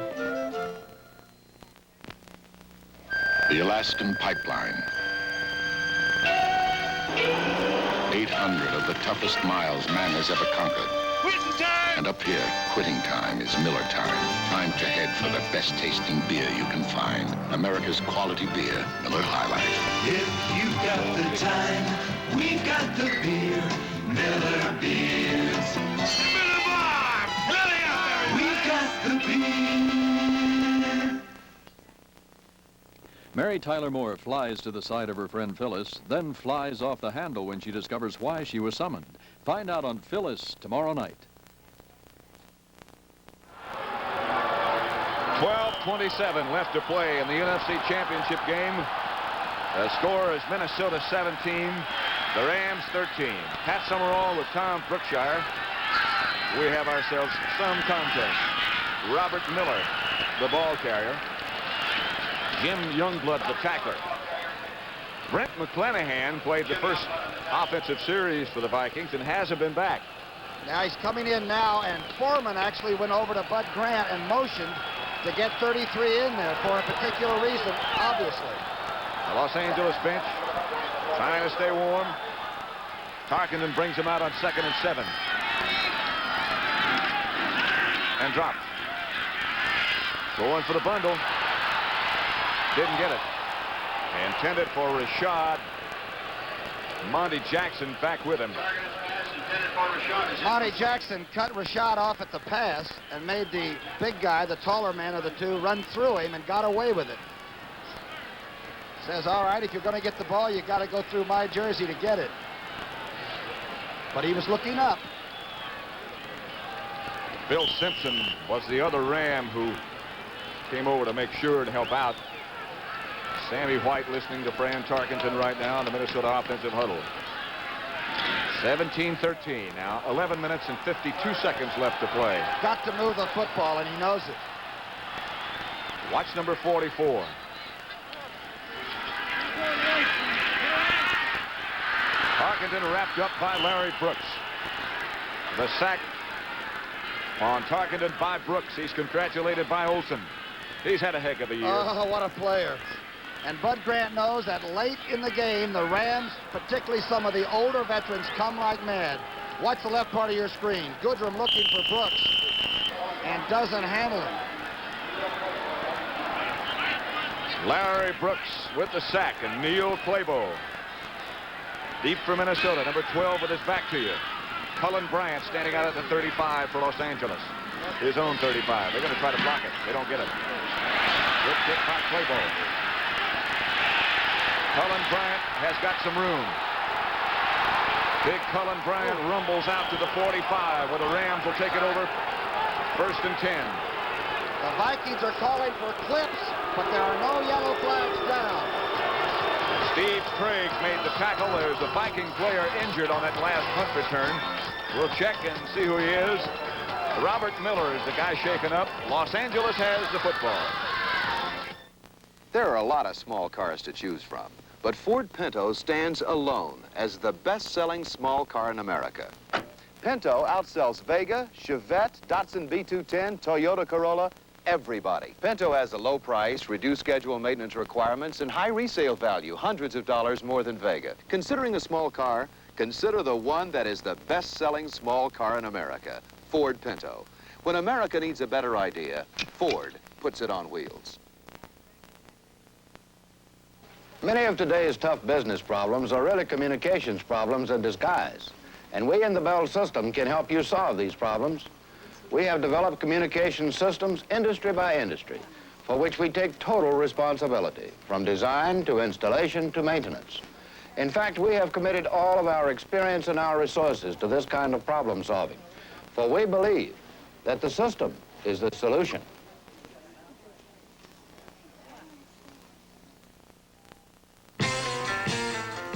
The Alaskan Pipeline. 800 of the toughest miles man has ever conquered. Quitting time! And up here, quitting time is Miller time. Time to head for the best tasting beer you can find. America's quality beer, Miller High Life. If you've got the time, we've got the beer, Miller Beers. Miller Bar! Hurry up, we've got the beer. Mary Tyler Moore flies to the side of her friend Phyllis, then flies off the handle when she discovers why she was summoned. Find out on Phyllis tomorrow night. 12:27 left to play in the NFC Championship game. The score is Minnesota 17, the Rams 13. Pat Summerall with Tom Brookshire. We have ourselves some contest. Robert Miller, the ball carrier. Jim Youngblood, the tackler. Brent McClanahan played the first offensive series for the Vikings and hasn't been back. Now he's coming in now, and Foreman actually went over to Bud Grant and motioned to get 33 in there for a particular reason, obviously. The Los Angeles bench trying to stay warm. Tarkenton brings him out on 2nd and 7. And dropped. Going for the bundle. Didn't get it. Intended for Rashad. Monty Jackson back with him. Monty Jackson cut Rashad off at the pass and made the big guy, the taller man of the two, run through him and got away with it. Says, all right, if you're going to get the ball, you got to go through my jersey to get it. But he was looking up. Bill Simpson was the other Ram who came over to make sure to help out. Sammy White listening to Fran Tarkenton right now in the Minnesota offensive huddle. 17-13 now. 11 minutes and 52 seconds left to play. Got to move the football, and he knows it. Watch number 44. Tarkenton wrapped up by Larry Brooks. The sack on Tarkenton by Brooks. He's congratulated by Olsen. He's had a heck of a year. Oh, what a player. And Bud Grant knows that late in the game, the Rams, particularly some of the older veterans, come like mad. Watch the left part of your screen. Goodrum looking for Brooks and doesn't handle him. Larry Brooks with the sack, and Neil Clabo. Deep for Minnesota, number 12 with his back to you. Cullen Bryant standing out at the 35 for Los Angeles. His own 35. They're going to try to block it. They don't get it. Good kick by Clabo. Cullen Bryant has got some room. Big Cullen Bryant rumbles out to the 45 where the Rams will take it over. 1st and 10. The Vikings are calling for clips, but there are no yellow flags down. Steve Craig made the tackle. There's a Viking player injured on that last punt return. We'll check and see who he is. Robert Miller is the guy shaken up. Los Angeles has the football. There are a lot of small cars to choose from, but Ford Pinto stands alone as the best-selling small car in America. Pinto outsells Vega, Chevette, Datsun B210, Toyota Corolla, everybody. Pinto has a low price, reduced schedule maintenance requirements, and high resale value, hundreds of dollars more than Vega. Considering a small car, consider the one that is the best-selling small car in America, Ford Pinto. When America needs a better idea, Ford puts it on wheels. Many of today's tough business problems are really communications problems in disguise. And we in the Bell system can help you solve these problems. We have developed communication systems industry by industry, for which we take total responsibility, from design to installation to maintenance. In fact, we have committed all of our experience and our resources to this kind of problem solving, for we believe that the system is the solution.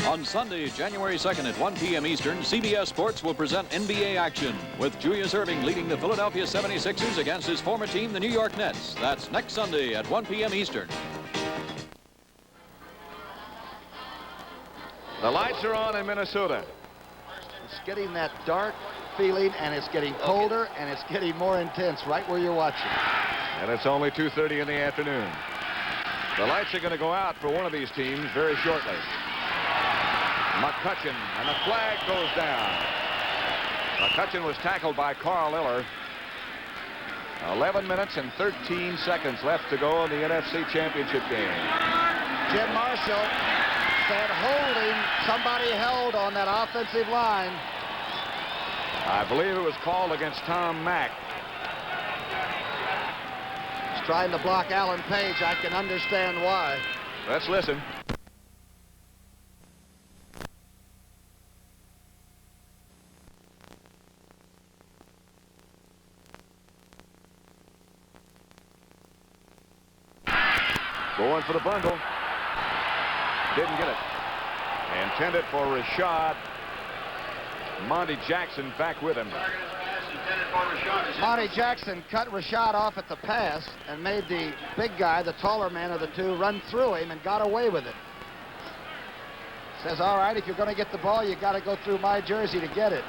On Sunday, January 2nd at 1 p.m. Eastern, CBS Sports will present NBA action with Julius Erving leading the Philadelphia 76ers against his former team, the New York Nets. That's next Sunday at 1 p.m. Eastern. The lights are on in Minnesota. It's getting that dark feeling, and it's getting colder, and it's getting more intense right where you're watching. And it's only 2:30 in the afternoon. The lights are going to go out for one of these teams very shortly. McCutcheon, and the flag goes down. McCutcheon was tackled by Carl Eller. 11 minutes and 13 seconds left to go in the NFC Championship game. Jim Marshall said holding. Somebody held on that offensive line. I believe it was called against Tom Mack. He's trying to block Alan Page. I can understand why. Let's listen. Going for the bundle. Didn't get it. Intended for Rashad. Monty Jackson back with him. Monty Jackson cut Rashad off at the pass and made the big guy, the taller man of the two, run through him and got away with it. Says, all right, if you're going to get the ball, you got to go through my jersey to get it.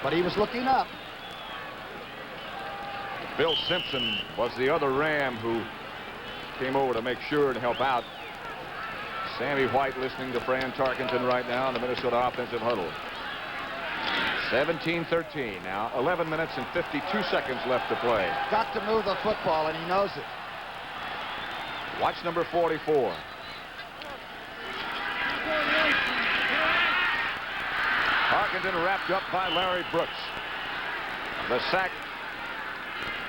But he was looking up. Bill Simpson was the other Ram who came over to make sure to help out. Sammy White listening to Fran Tarkenton right now in the Minnesota offensive huddle. 17-13 now. 11 minutes and 52 seconds left to play. Got to move the football, and he knows it. Watch number 44. Tarkenton wrapped up by Larry Brooks. The sack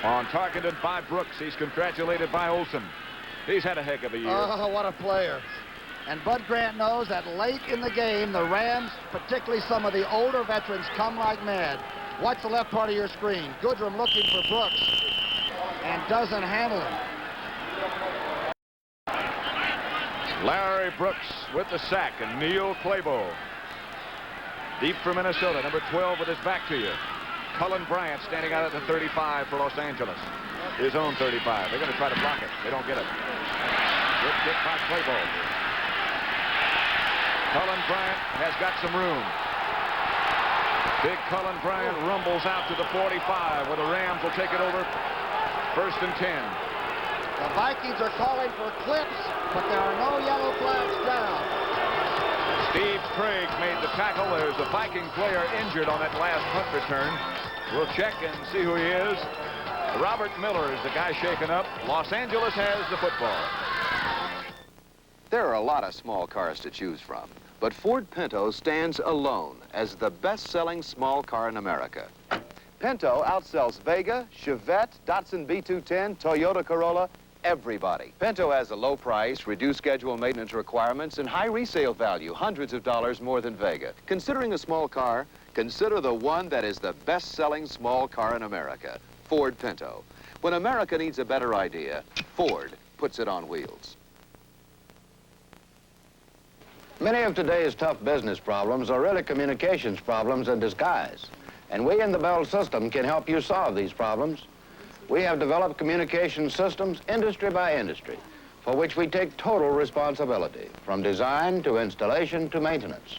on Tarkenton by Brooks. He's congratulated by Olsen. He's had a heck of a year. Oh, what a player. And Bud Grant knows that late in the game, the Rams, particularly some of the older veterans, come like mad. Watch the left part of your screen. Goodrum looking for Brooks and doesn't handle him. Larry Brooks with the sack, and Neil Claybo. Deep for Minnesota, number 12 with his back to you. Cullen Bryant standing out at the 35 for Los Angeles. His own 35. They're going to try to block it. They don't get it. Good kick by Claybo. Cullen Bryant has got some room. Big Cullen Bryant rumbles out to the 45 where the Rams will take it over. 1st and 10. The Vikings are calling for clips, but there are no yellow flags down. Steve Craig made the tackle. There's a Viking player injured on that last punt return. We'll check and see who he is. Robert Miller is the guy shaken up. Los Angeles has the football. There are a lot of small cars to choose from, but Ford Pinto stands alone as the best-selling small car in America. Pinto outsells Vega, Chevette, Datsun B210, Toyota Corolla, everybody. Pinto has a low price, reduced schedule maintenance requirements, and high resale value, hundreds of dollars more than Vega. Considering a small car, consider the one that is the best-selling small car in America, Ford Pinto. When America needs a better idea, Ford puts it on wheels. Many of today's tough business problems are really communications problems in disguise. And we in the Bell system can help you solve these problems. We have developed communication systems industry by industry, for which we take total responsibility, from design to installation to maintenance.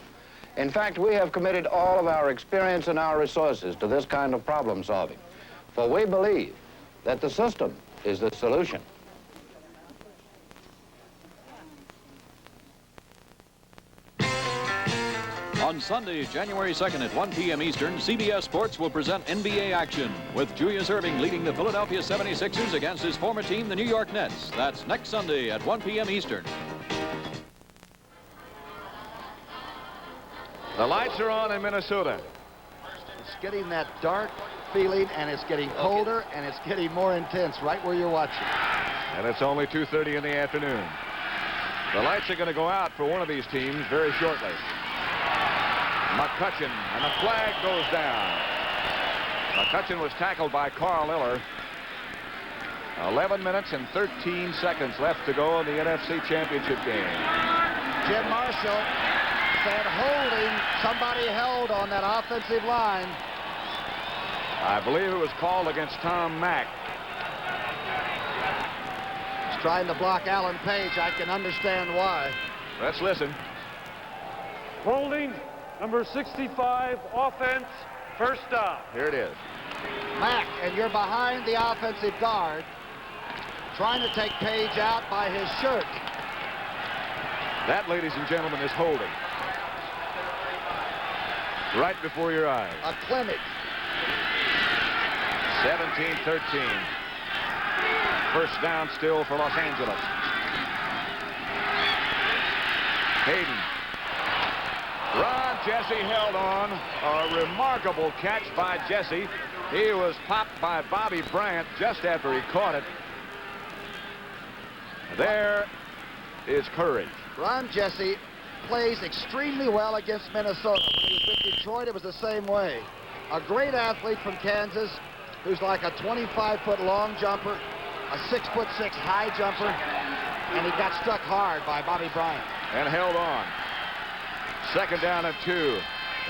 In fact, we have committed all of our experience and our resources to this kind of problem solving, for we believe that the system is the solution. On Sunday, January 2nd at 1 p.m. Eastern, CBS Sports will present NBA action with Julius Erving leading the Philadelphia 76ers against his former team, the New York Nets. That's next Sunday at 1 p.m. Eastern. The lights are on in Minnesota. It's getting that dark feeling, and it's getting colder, and it's getting more intense right where you're watching. And it's only 2:30 in the afternoon. The lights are going to go out for one of these teams very shortly. McCutcheon, and the flag goes down. McCutcheon was tackled by Carl Eller. 11 minutes and 13 seconds left to go in the NFC Championship game. Jim Marshall said holding. Somebody held on that offensive line. I believe it was called against Tom Mack. He's trying to block Alan Page. I can understand why. Let's listen. Holding. Number 65, offense, first down. Here it is. Mack, and you're behind the offensive guard, trying to take Page out by his shirt. That, ladies and gentlemen, is holding. Right before your eyes. A clinic. 17-13. First down still for Los Angeles. Hayden. Ron Jesse held on. A remarkable catch by Jesse. He was popped by Bobby Bryant just after he caught it. There is courage. Ron Jesse plays extremely well against Minnesota. When he was with Detroit, it was the same way. A great athlete from Kansas who's like a 25-foot long jumper, a 6'6" high jumper, and he got struck hard by Bobby Bryant. And held on. Second down and 2.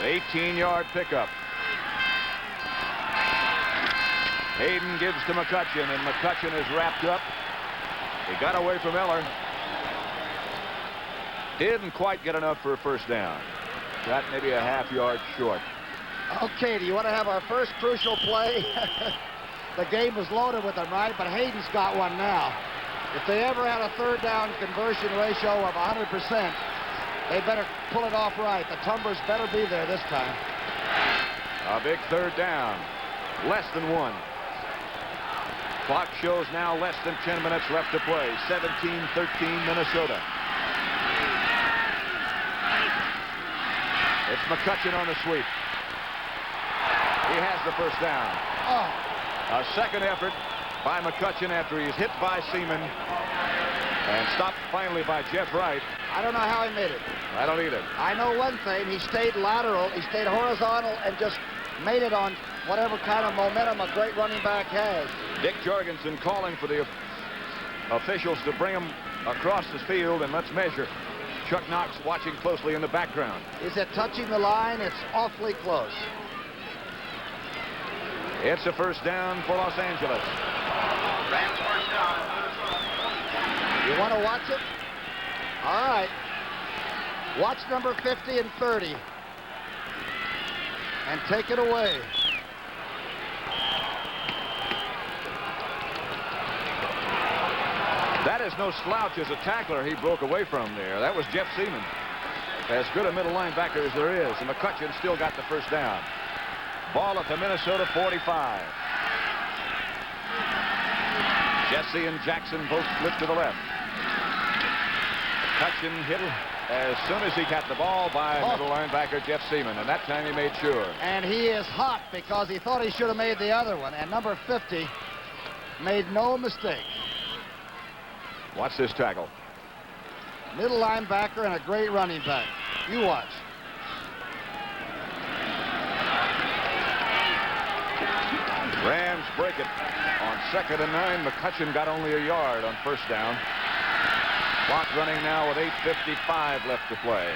An 18-yard pickup. Hayden gives to McCutcheon, and McCutcheon is wrapped up. He got away from Eller. Didn't quite get enough for a first down. Got maybe a half-yard short. Okay, do you want to have our first crucial play? The game was loaded with them, right? But Hayden's got one now. If they ever had a third down conversion ratio of 100%, they better pull it off right. The Tumbers better be there this time. A big third down. Less than 1. Clock shows now less than 10 minutes left to play. 17-13 Minnesota. It's McCutcheon on the sweep. He has the first down. Oh. A second effort by McCutcheon after he's hit by Seaman. And stopped finally by Jeff Wright. I don't know how he made it. I don't either. I know one thing. He stayed lateral. He stayed horizontal and just made it on whatever kind of momentum a great running back has. Dick Jorgensen calling for the officials to bring him across the field, and let's measure. Chuck Knox watching closely in the background. Is it touching the line? It's awfully close. It's a first down for Los Angeles. Rams first down. You want to watch it? All right. Watch number 50 and 30. And take it away. That is no slouch as a tackler he broke away from there. That was Jeff Seaman. As good a middle linebacker as there is. And McCutcheon still got the first down. Ball at the Minnesota 45. Jesse and Jackson both split to the left. McCutcheon hit as soon as he got the ball by middle linebacker Jeff Seaman. And that time he made sure. And he is hot because he thought he should have made the other one. And number 50 made no mistake. Watch this tackle. Middle linebacker and a great running back. You watch. Rams break it on 2nd and 9. McCutcheon got only a yard on first down. Clock running now with 8:55 left to play.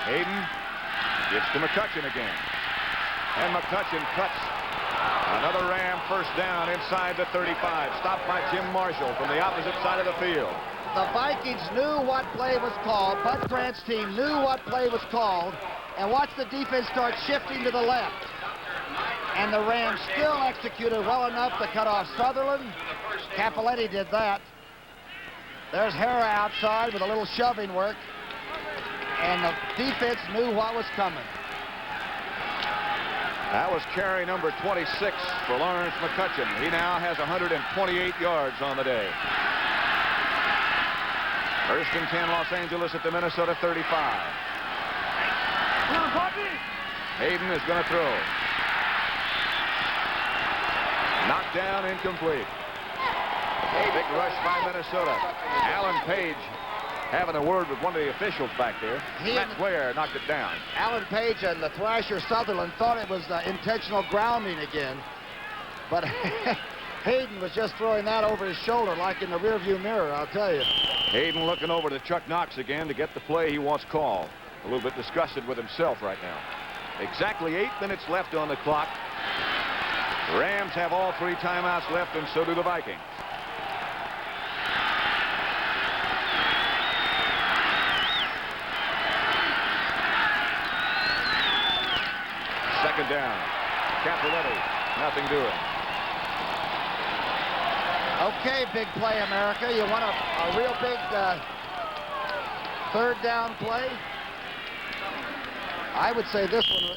Hayden gets to McCutcheon again. And McCutcheon cuts another Ram first down inside the 35. Stopped by Jim Marshall from the opposite side of the field. The Vikings knew what play was called. Bud Grant's team knew what play was called. And watch the defense start shifting to the left. And the Rams still executed well enough to cut off Sutherland. Capoletti did that. There's Hara outside with a little shoving work. And the defense knew what was coming. That was carry number 26 for Lawrence McCutcheon. He now has 128 yards on the day. First and 10, Los Angeles at the Minnesota 35. Hayden is going to throw. Knocked down, incomplete. Big rush by Minnesota. Alan Page having a word with one of the officials back there. Matt Ware knocked it down. Alan Page and the Thrasher Sutherland thought it was intentional grounding again. But Hayden was just throwing that over his shoulder like in the rearview mirror, I'll tell you. Hayden looking over to Chuck Knox again to get the play he wants called. A little bit disgusted with himself right now. Exactly 8 minutes left on the clock. The Rams have all 3 timeouts left, and so do the Vikings. Second down. Capoletti, nothing doing. Okay, big play, America. You want a real big third down play? I would say this one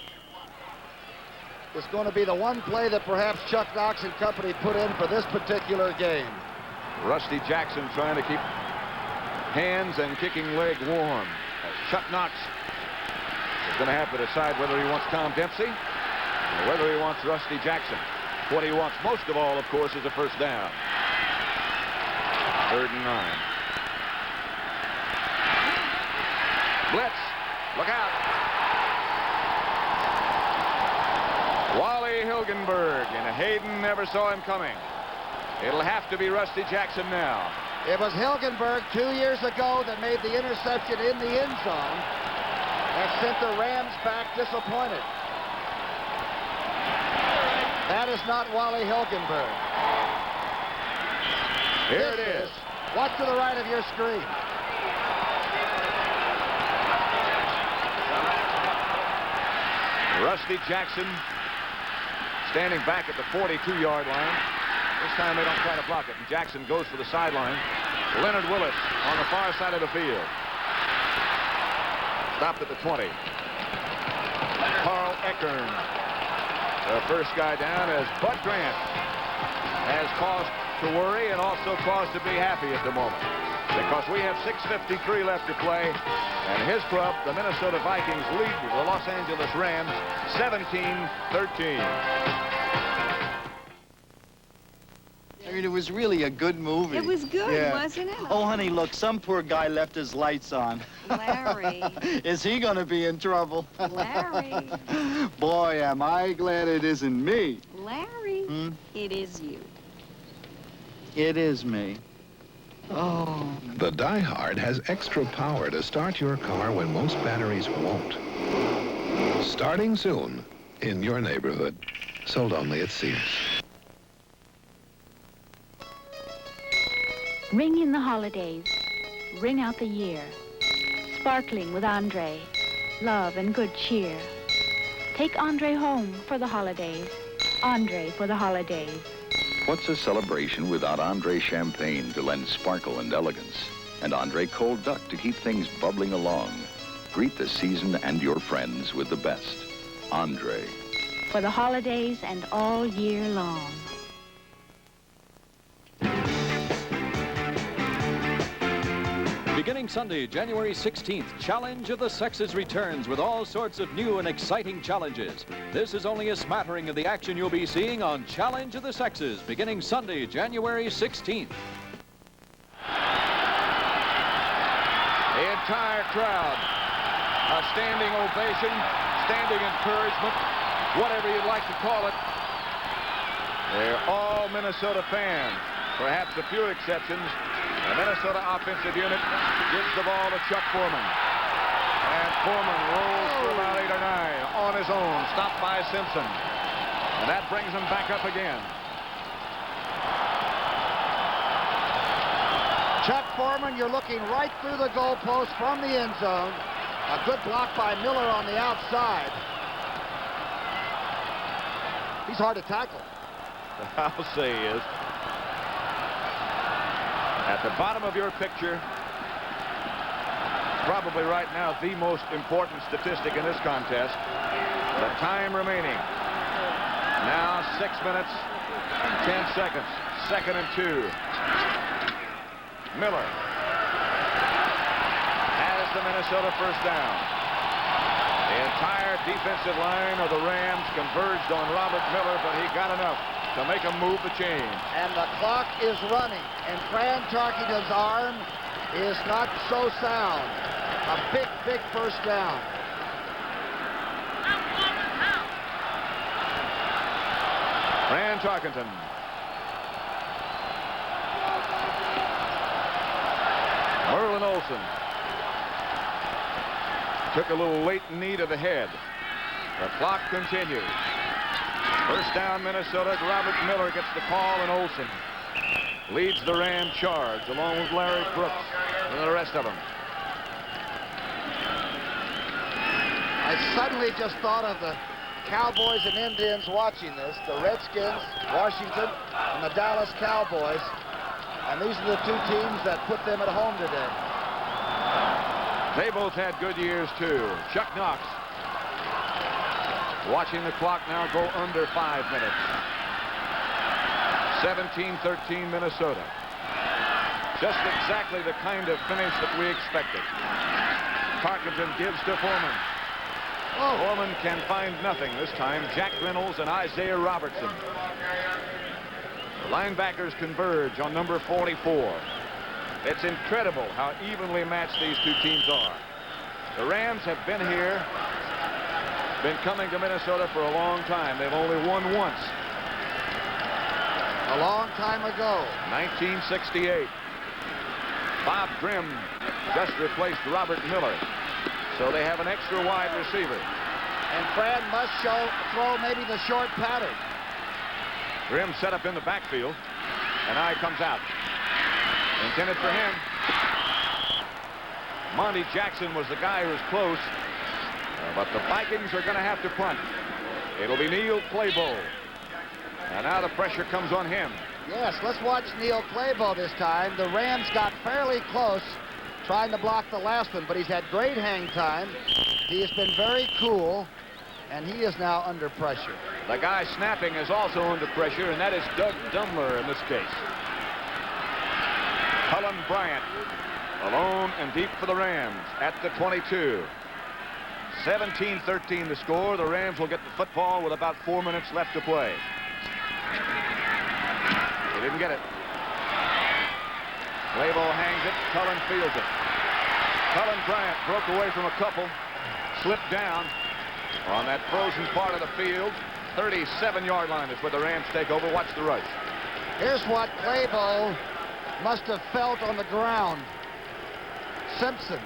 is going to be the one play that perhaps Chuck Knox and company put in for this particular game. Rusty Jackson trying to keep hands and kicking leg warm. As Chuck Knox is going to have to decide whether he wants Tom Dempsey or whether he wants Rusty Jackson. What he wants most of all, of course, is a first down. 3rd and 9. Blitz. Look out. Wally Hilgenberg, and Hayden never saw him coming. It'll have to be Rusty Jackson now. It was Hilgenberg 2 years ago that made the interception in the end zone that sent the Rams back disappointed. That is not Wally Hilgenberg. Here it is. What's to the right of your screen? Rusty Jackson standing back at the 42-yard line. This time they don't try to block it, and Jackson goes for the sideline. Leonard Willis on the far side of the field. Stopped at the 20. Carl Eckern, the first guy down, as Bud Grant has cause to worry and also cause to be happy at the moment, because we have 6:53 left to play, and his club, the Minnesota Vikings, lead the Los Angeles Rams 17-13. I mean, it was really a good movie. It was good, wasn't it? Oh, honey, look, some poor guy left his lights on. Larry. Is he going to be in trouble? Larry. Boy, am I glad it isn't me. Larry, it is you. It is me. Oh. The Die Hard has extra power to start your car when most batteries won't. Starting soon in your neighborhood. Sold only at Sears. Ring in the holidays. Ring out the year. Sparkling with Andre. Love and good cheer. Take Andre home for the holidays. Andre for the holidays. What's a celebration without Andre Champagne to lend sparkle and elegance? And Andre Cold Duck to keep things bubbling along. Greet the season and your friends with the best. Andre. For the holidays and all year long. Beginning Sunday, January 16th, Challenge of the Sexes returns with all sorts of new and exciting challenges. This is only a smattering of the action you'll be seeing on Challenge of the Sexes, beginning Sunday, January 16th. The entire crowd, a standing ovation, standing encouragement, whatever you'd like to call it. They're all Minnesota fans, perhaps a few exceptions. The Minnesota offensive unit gives the ball to Chuck Foreman. And Foreman rolls for about 8 or 9 on his own, stopped by Simpson. And that brings him back up again. Chuck Foreman, you're looking right through the goalpost from the end zone. A good block by Miller on the outside. He's hard to tackle. I'll say he is. At the bottom of your picture, probably right now the most important statistic in this contest, the time remaining. Now 6 minutes and 10 seconds. 2nd and 2. Miller has the Minnesota first down. The entire defensive line of the Rams converged on Robert Miller, but he got enough to make him move the chain. And the clock is running, and Fran Tarkenton's arm is not so sound. A big, big first down. Fran Tarkenton. Merlin Olsen took a little late knee to the head. The clock continues. First down, Minnesota. Robert Miller gets the call, and Olsen leads the Ram charge along with Larry Brooks and the rest of them. I suddenly just thought of the Cowboys and Indians watching this, the Redskins, Washington, and the Dallas Cowboys. And these are the two teams that put them at home today. They both had good years, too. Chuck Knox watching the clock now go under 5 minutes. 17-13 Minnesota. Just exactly the kind of finish that we expected. Tarkenton gives to Foreman. Foreman can find nothing this time. Jack Reynolds and Isaiah Robertson. The linebackers converge on number 44. It's incredible how evenly matched these two teams are. The Rams have been here, been coming to Minnesota for a long time. They've only won once. A long time ago. 1968. Bob Grimm just replaced Robert Miller. So they have an extra wide receiver. And Fran must throw maybe the short pattern. Grimm set up in the backfield, and I comes out. Intended for him. Monty Jackson was the guy who was close, but the Vikings are going to have to punt. It'll be Neil Claybo. And now the pressure comes on him. Yes, let's watch Neil Claybo this time. The Rams got fairly close trying to block the last one, but he's had great hang time. He has been very cool, and he is now under pressure. The guy snapping is also under pressure, and that is Doug Dumler in this case. Cullen Bryant alone and deep for the Rams at the 22. 17-13 the score. The Rams will get the football with about 4 minutes left to play. He didn't get it. Claybo hangs it. Cullen fields it. Cullen Bryant broke away from a couple. Slipped down on that frozen part of the field. 37-yard line is where the Rams take over. Watch the rush. Here's what Claybo must have felt on the ground. Simpson.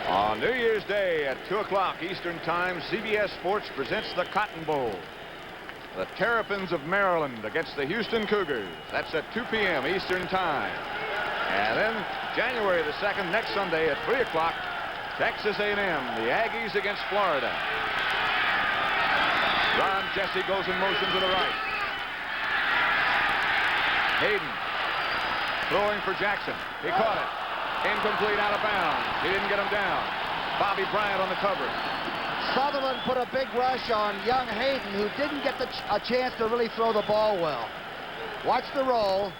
On New Year's Day at 2 o'clock Eastern Time, CBS Sports presents the Cotton Bowl. The Terrapins of Maryland against the Houston Cougars. That's at 2 p.m. Eastern Time. And then January the 2nd, next Sunday at 3 o'clock, Texas A&M, the Aggies against Florida. Ron Jesse goes in motion to the right. Hayden throwing for Jackson. He caught it. Incomplete, out of bounds. He didn't get him down. Bobby Bryant on the cover. Sutherland put a big rush on young Hayden, who didn't get a chance to really throw the ball well. Watch the roll.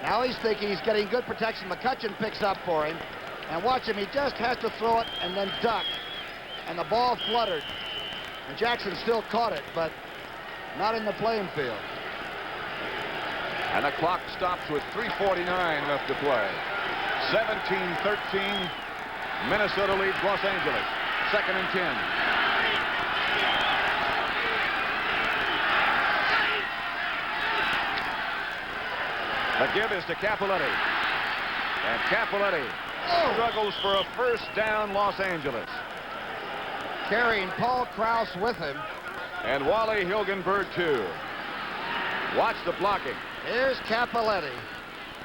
Now he's thinking he's getting good protection. McCutcheon picks up for him. And watch him. He just has to throw it and then duck. And the ball fluttered. And Jackson still caught it, but not in the playing field. And the clock stops with 3:49 left to play. 17-13. Minnesota leads Los Angeles. 2nd and 10. The give is to Capoletti. And Capoletti struggles for a first down, Los Angeles. Carrying Paul Krause with him. And Wally Hilgenberg, too. Watch the blocking. Here's Capoletti.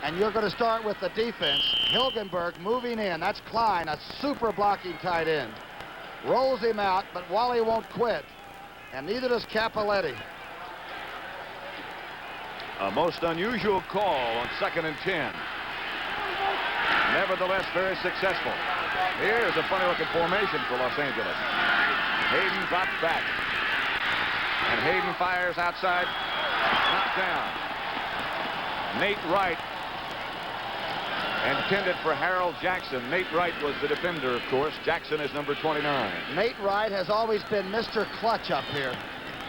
And you're going to start with the defense. Hilgenberg moving in. That's Klein, a super blocking tight end. Rolls him out, but Wally won't quit. And neither does Capoletti. A most unusual call on 2nd and 10. Nevertheless, very successful. Here's a funny-looking formation for Los Angeles. Hayden drops back. And Hayden fires outside. Knocked down. Nate Wright. Intended for Harold Jackson. Nate Wright was the defender, of course. Jackson is number 29. Nate Wright has always been Mr. Clutch up here.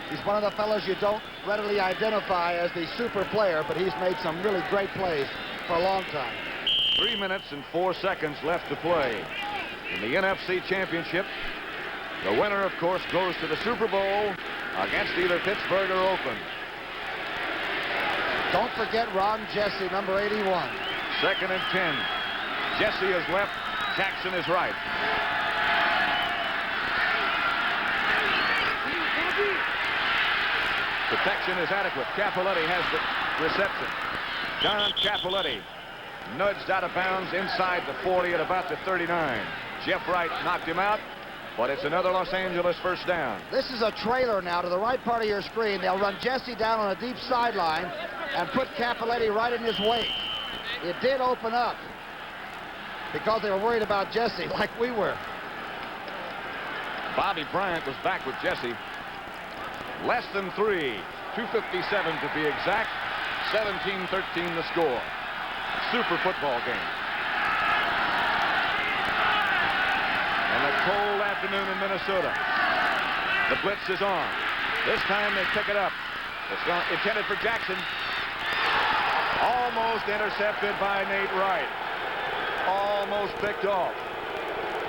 He's one of the fellows you don't readily identify as the super player, but he's made some really great plays for a long time. 3 minutes and 4 seconds left to play in the NFC Championship. The winner, of course, goes to the Super Bowl against either Pittsburgh or Oakland. Don't forget Ron Jesse, number 81. 2nd and 10. Jesse is left. Jackson is right. Protection is adequate. Capoletti has the reception. John Capoletti nudged out of bounds inside the 40 at about the 39. Jeff Wright knocked him out, but it's another Los Angeles first down. This is a trailer now to the right part of your screen. They'll run Jesse down on a deep sideline and put Capoletti right in his wake. It did open up because they were worried about Jesse like we were. Bobby Bryant was back with Jesse. Less than 3. 2:57 to be exact. 17-13 the score. Super football game. And a cold afternoon in Minnesota. The blitz is on. This time they pick it up. It's intended for Jackson. Almost intercepted by Nate Wright. Almost picked off.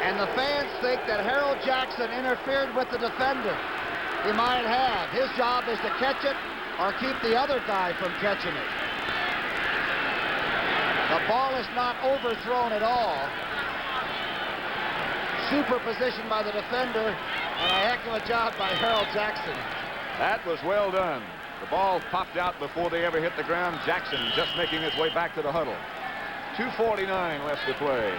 And the fans think that Harold Jackson interfered with the defender. He might have. His job is to catch it or keep the other guy from catching it. The ball is not overthrown at all. Super position by the defender, and a heck of a job by Harold Jackson. That was well done. The ball popped out before they ever hit the ground. Jackson just making his way back to the huddle. 2:49 left to play.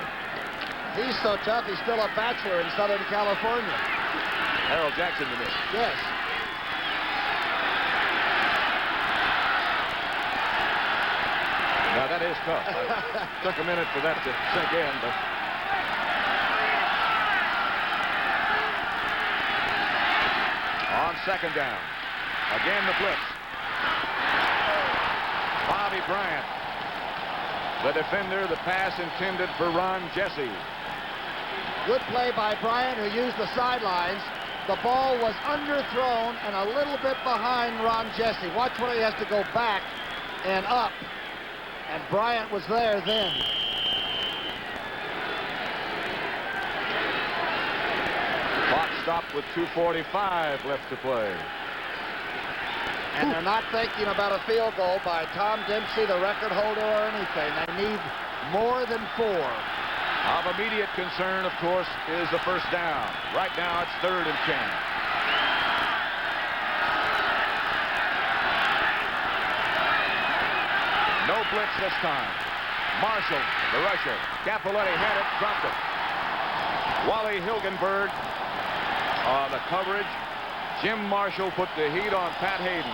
He's so tough, he's still a bachelor in Southern California. Harold Jackson to me. Yes. Now that is tough. It took a minute for that to sink in, but on 2nd down. Again the blitz. Bobby Bryant. The defender, the pass intended for Ron Jesse. Good play by Bryant, who used the sidelines the ball was underthrown and a little bit behind Ron Jesse. Watch where he has to go back and up. And Bryant was there then. Clock stopped with 2:45 left to play. And they're not thinking about a field goal by Tom Dempsey, the record holder, or anything. They need more than 4. Of immediate concern, of course, is the first down. Right now, it's 3rd and 10. No blitz this time. Marshall, the rusher. Cappelletti had it, dropped it. Wally Hilgenberg on the coverage. Jim Marshall put the heat on Pat Hayden.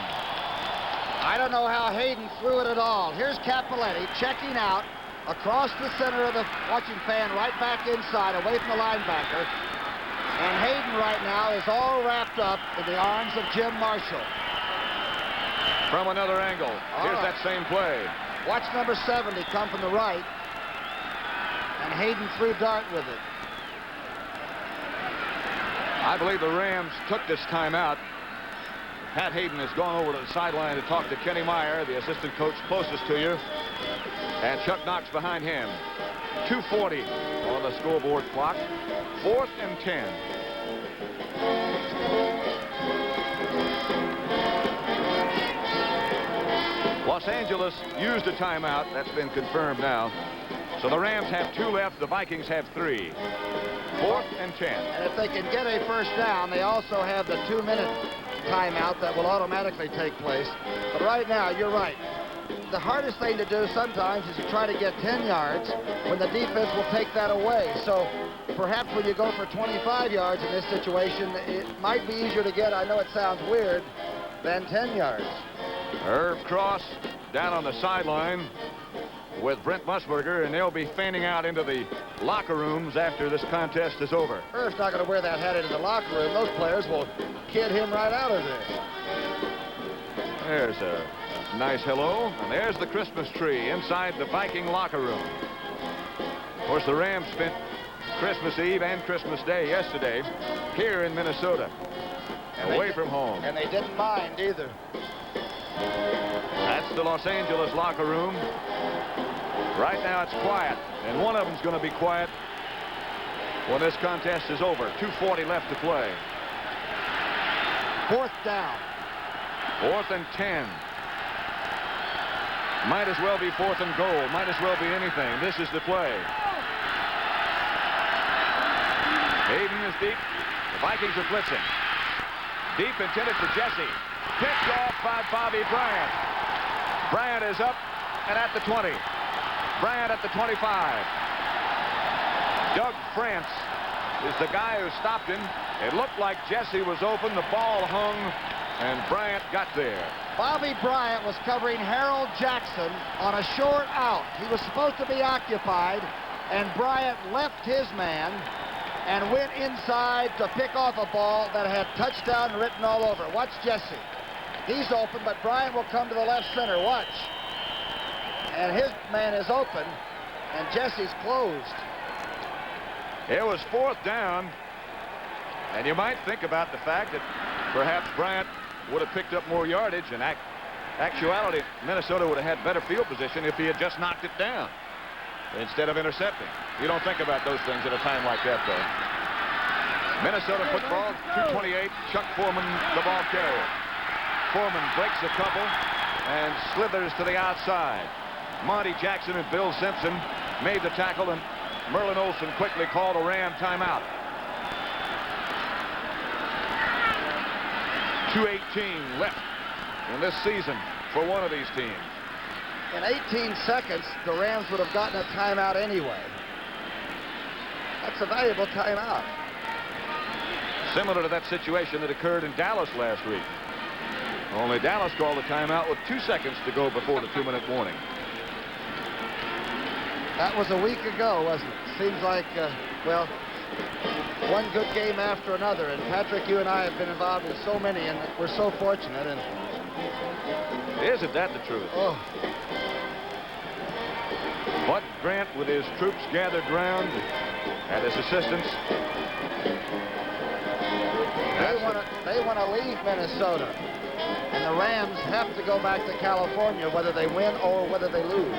I don't know how Hayden threw it at all. Here's Cappelletti checking out across the center of the watching fan, right back inside, away from the linebacker. And Hayden right now is all wrapped up in the arms of Jim Marshall. From another angle, here's that same play. Watch number 70 come from the right. And Hayden threw dart with it. I believe the Rams took this timeout. Pat Hayden has gone over to the sideline to talk to Kenny Meyer, the assistant coach closest to you. And Chuck Knox behind him. 2:40 on the scoreboard clock. 4th and 10. Los Angeles used a timeout. That's been confirmed now. So the Rams have 2 left. The Vikings have 3. 4th and 10. And if they can get a first down, they also have the 2-minute timeout that will automatically take place. But right now, you're right. The hardest thing to do sometimes is to try to get 10 yards when the defense will take that away. So perhaps when you go for 25 yards in this situation, it might be easier to get, I know it sounds weird, than 10 yards. Herb Cross down on the sideline with Brent Musburger, and they'll be fanning out into the locker rooms after this contest is over. Herb's not going to wear that hat into the locker room. Those players will kid him right out of there. There's a nice hello, and there's the Christmas tree inside the Viking locker room. Of course, the Rams spent Christmas Eve and Christmas Day yesterday here in Minnesota, away from home. And they didn't mind either. That's the Los Angeles locker room. Right now it's quiet, and one of them's going to be quiet when this contest is over. 2:40 left to play. 4th down. 4th and 10. Might as well be 4th and goal. Might as well be anything. This is the play. Hayden is deep. The Vikings are blitzing. Deep intended for Jesse. Picked off by Bobby Bryant. Bryant is up and at the 20. Bryant at the 25. Doug France is the guy who stopped him. It looked like Jesse was open. The ball hung, and Bryant got there. Bobby Bryant was covering Harold Jackson on a short out. He was supposed to be occupied, and Bryant left his man and went inside to pick off a ball that had touchdown written all over. Watch Jesse. He's open, but Bryant will come to the left center. Watch. And his man is open, and Jesse's closed. It was 4th down, and you might think about the fact that perhaps Bryant would have picked up more yardage. In actuality, Minnesota would have had better field position if he had just knocked it down instead of intercepting. You don't think about those things at a time like that, though. Minnesota football, 2:28. Chuck Foreman, the ball carrier. Foreman breaks a couple and slithers to the outside. Monty Jackson and Bill Simpson made the tackle, and Merlin Olsen quickly called a Ram timeout. 2:18 left in this season for one of these teams. In 18 seconds, the Rams would have gotten a timeout anyway. That's a valuable timeout. Similar to that situation that occurred in Dallas last week. Only Dallas called a timeout with 2 seconds to go before the 2-minute warning. That was a week ago, wasn't it? Seems like, well, one good game after another. And Patrick, you and I have been involved in so many, and we're so fortunate. And isn't that the truth? Oh. Bud Grant with his troops gathered round and his assistants. They want to leave Minnesota. And the Rams have to go back to California whether they win or whether they lose.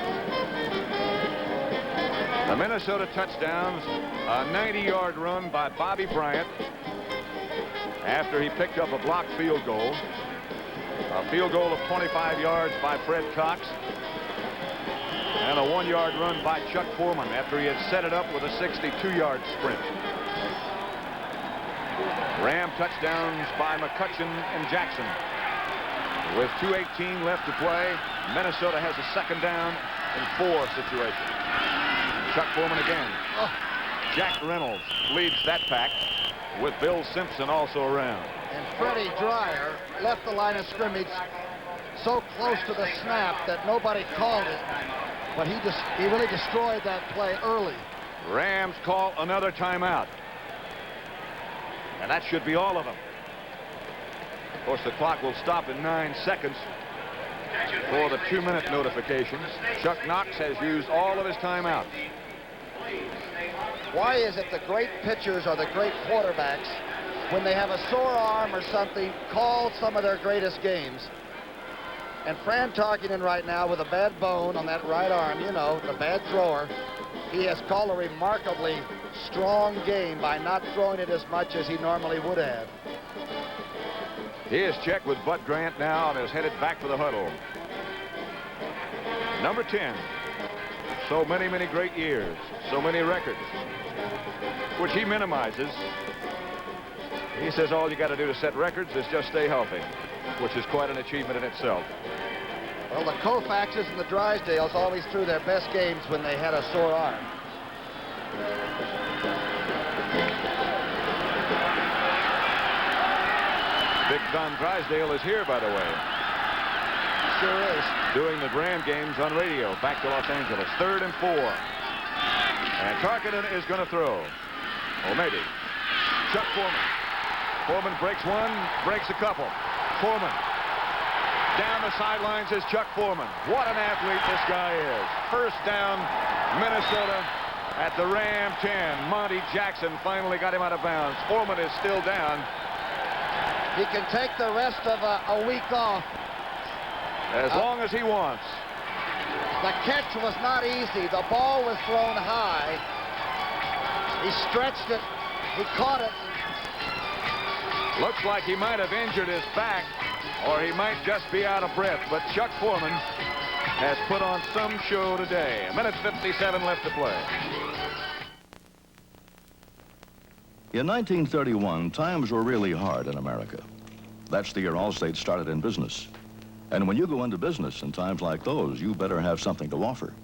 The Minnesota touchdowns, a 90-yard run by Bobby Bryant after he picked up a blocked field goal. A field goal of 25 yards by Fred Cox. And a 1-yard run by Chuck Foreman after he had set it up with a 62-yard sprint. Ram touchdowns by McCutcheon and Jackson. With 2:18 left to play, Minnesota has a 2nd down and 4 situation. Chuck Foreman again. Jack Reynolds leads that pack with Bill Simpson also around. And Freddie Dreyer left the line of scrimmage so close to the snap that nobody called it, but he really destroyed that play early. Rams call another timeout. And that should be all of them. Of course, the clock will stop in 9 seconds for the 2-minute notifications. Chuck Knox has used all of his timeouts. Why is it the great pitchers or the great quarterbacks, when they have a sore arm or something, call some of their greatest games? And Fran Tarkenton right now with a bad bone on that right arm, you know, the bad thrower, he has called a remarkably strong game by not throwing it as much as he normally would have. He is checked with Bud Grant now and is headed back for the huddle. Number 10. So many, many great years. So many records. Which he minimizes. He says all you got to do to set records is just stay healthy. Which is quite an achievement in itself. Well, the Koufaxes and the Drysdales always threw their best games when they had a sore arm. Big Don Drysdale is here, by the way. Sure is. Doing the Ram games on radio back to Los Angeles. 3rd and 4. And Tarkenton is going to throw. Or maybe. Chuck Foreman. Foreman breaks one, breaks a couple. Foreman. Down the sidelines is Chuck Foreman. What an athlete this guy is. 1st down, Minnesota at the Ram 10. Monty Jackson finally got him out of bounds. Foreman is still down. He can take the rest of a week off. As long as he wants. The catch was not easy. The ball was thrown high. He stretched it. He caught it. Looks like he might have injured his back, or he might just be out of breath. But Chuck Foreman has put on some show today. 1:57 left to play. In 1931, times were really hard in America. That's the year Allstate started in business. And when you go into business in times like those, you better have something to offer.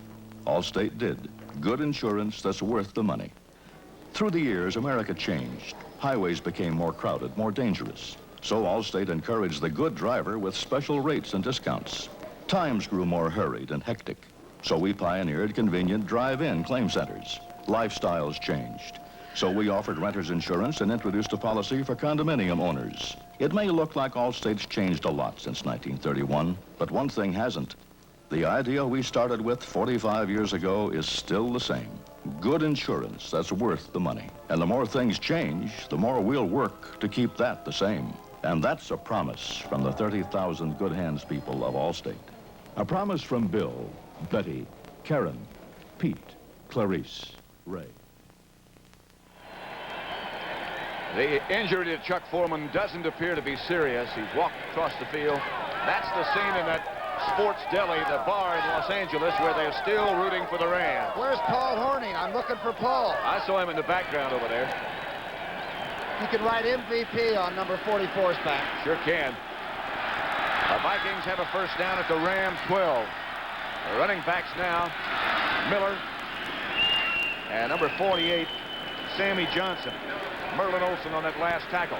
Allstate did. Good insurance that's worth the money. Through the years, America changed. Highways became more crowded, more dangerous. So Allstate encouraged the good driver with special rates and discounts. Times grew more hurried and hectic. So we pioneered convenient drive-in claim centers. Lifestyles changed. So we offered renters insurance and introduced a policy for condominium owners. It may look like Allstate's changed a lot since 1931, but one thing hasn't. The idea we started with 45 years ago is still the same. Good insurance that's worth the money. And the more things change, the more we'll work to keep that the same. And that's a promise from the 30,000 good hands people of Allstate. A promise from Bill, Betty, Karen, Pete, Clarice, Ray. The injury to Chuck Foreman doesn't appear to be serious. He's walked across the field. That's the scene in that Sports Deli, the bar in Los Angeles, where they're still rooting for the Rams. Where's Paul Horning? I'm looking for Paul. I saw him in the background over there. You can write MVP on number 44's back. Sure can. The Vikings have a 1st down at the Ram 12. The running backs now, Miller and number 48, Sammy Johnson. Merlin Olsen on that last tackle.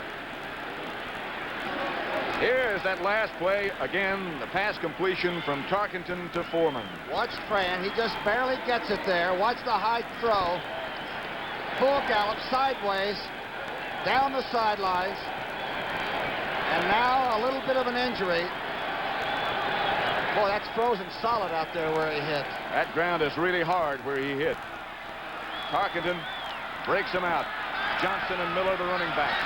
Here's that last play. Again, the pass completion from Tarkenton to Foreman. Watch Fran. He just barely gets it there. Watch the high throw. Full gallop sideways. Down the sidelines. And now a little bit of an injury. Boy, that's frozen solid out there where he hit. That ground is really hard where he hit. Tarkenton breaks him out. Johnson and Miller, the running backs.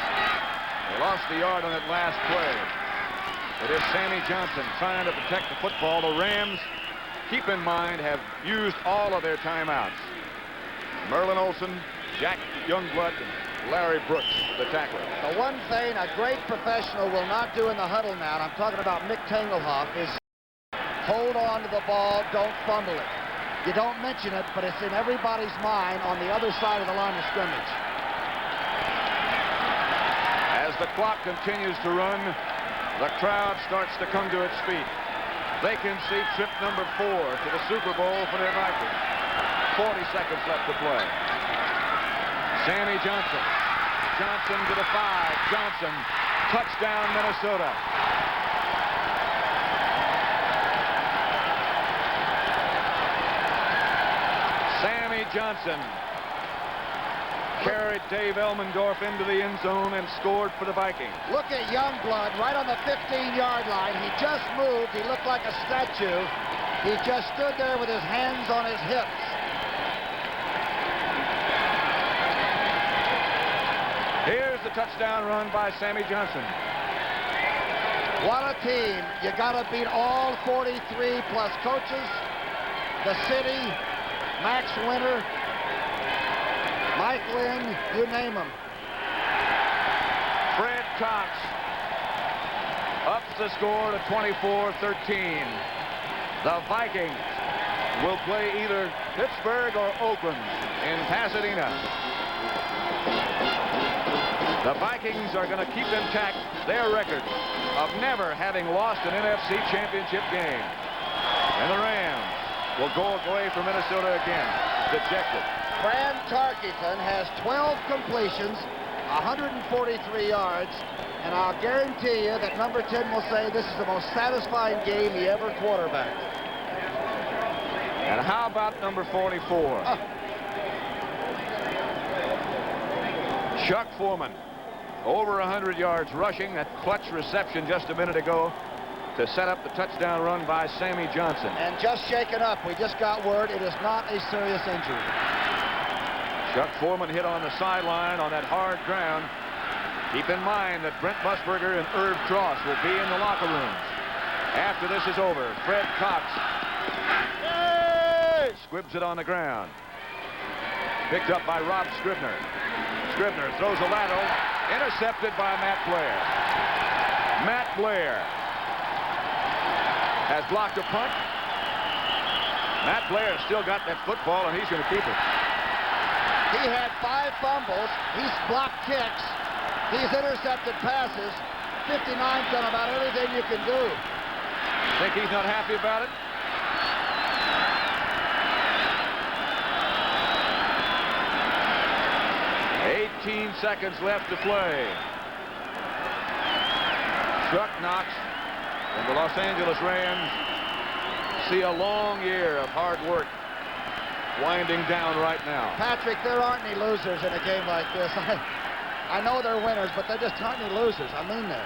They lost the yard on that last play. It is Sammy Johnson trying to protect the football. The Rams, keep in mind, have used all of their timeouts. Merlin Olsen, Jack Youngblood, and Larry Brooks, the tackler. The one thing a great professional will not do in the huddle now, and I'm talking about Mick Tangelhoff, is hold on to the ball, don't fumble it. You don't mention it, but it's in everybody's mind on the other side of the line of scrimmage. As the clock continues to run, the crowd starts to come to its feet. They can see trip number 4 to the Super Bowl for their Vikings. 40 seconds left to play. Sammy Johnson. Johnson to the 5. Johnson. Touchdown, Minnesota. Sammy Johnson carried Dave Elmendorf into the end zone and scored for the Vikings. Look at Youngblood right on the 15-yard line. He just moved. He looked like a statue. He just stood there with his hands on his hips. Here's the touchdown run by Sammy Johnson. What a team. You got to beat all 43 plus coaches, the city, Max Winter, Mike Lynn, you name them. Fred Cox ups the score to 24-13. The Vikings will play either Pittsburgh or Oakland in Pasadena. The Vikings are going to keep intact their record of never having lost an NFC championship game. And the Rams will go away from Minnesota again, dejected. Fran Tarkenton has 12 completions, 143 yards, and I'll guarantee you that number 10 will say this is the most satisfying game he ever quarterbacked. And how about number 44? Chuck Foreman, over 100 yards rushing, that clutch reception just a minute ago to set up the touchdown run by Sammy Johnson. And just shaken up. We just got word it is not a serious injury. Chuck Foreman hit on the sideline on that hard ground. Keep in mind that Brent Musburger and Irv Cross will be in the locker rooms. After this is over, Fred Cox squibs it on the ground. Picked up by Rob Scribner. Scribner throws a lateral, intercepted by Matt Blair. Matt Blair has blocked a punt. Matt Blair still got that football, and he's going to keep it. He had 5 fumbles. He's blocked kicks. He's intercepted passes. 59's done about everything you can do. Think he's not happy about it? $18 seconds left to play. Chuck Knox and the Los Angeles Rams see a long year of hard work winding down right now. Patrick, there aren't any losers in a game like this. I know they're winners, but there just aren't any losers. I mean that.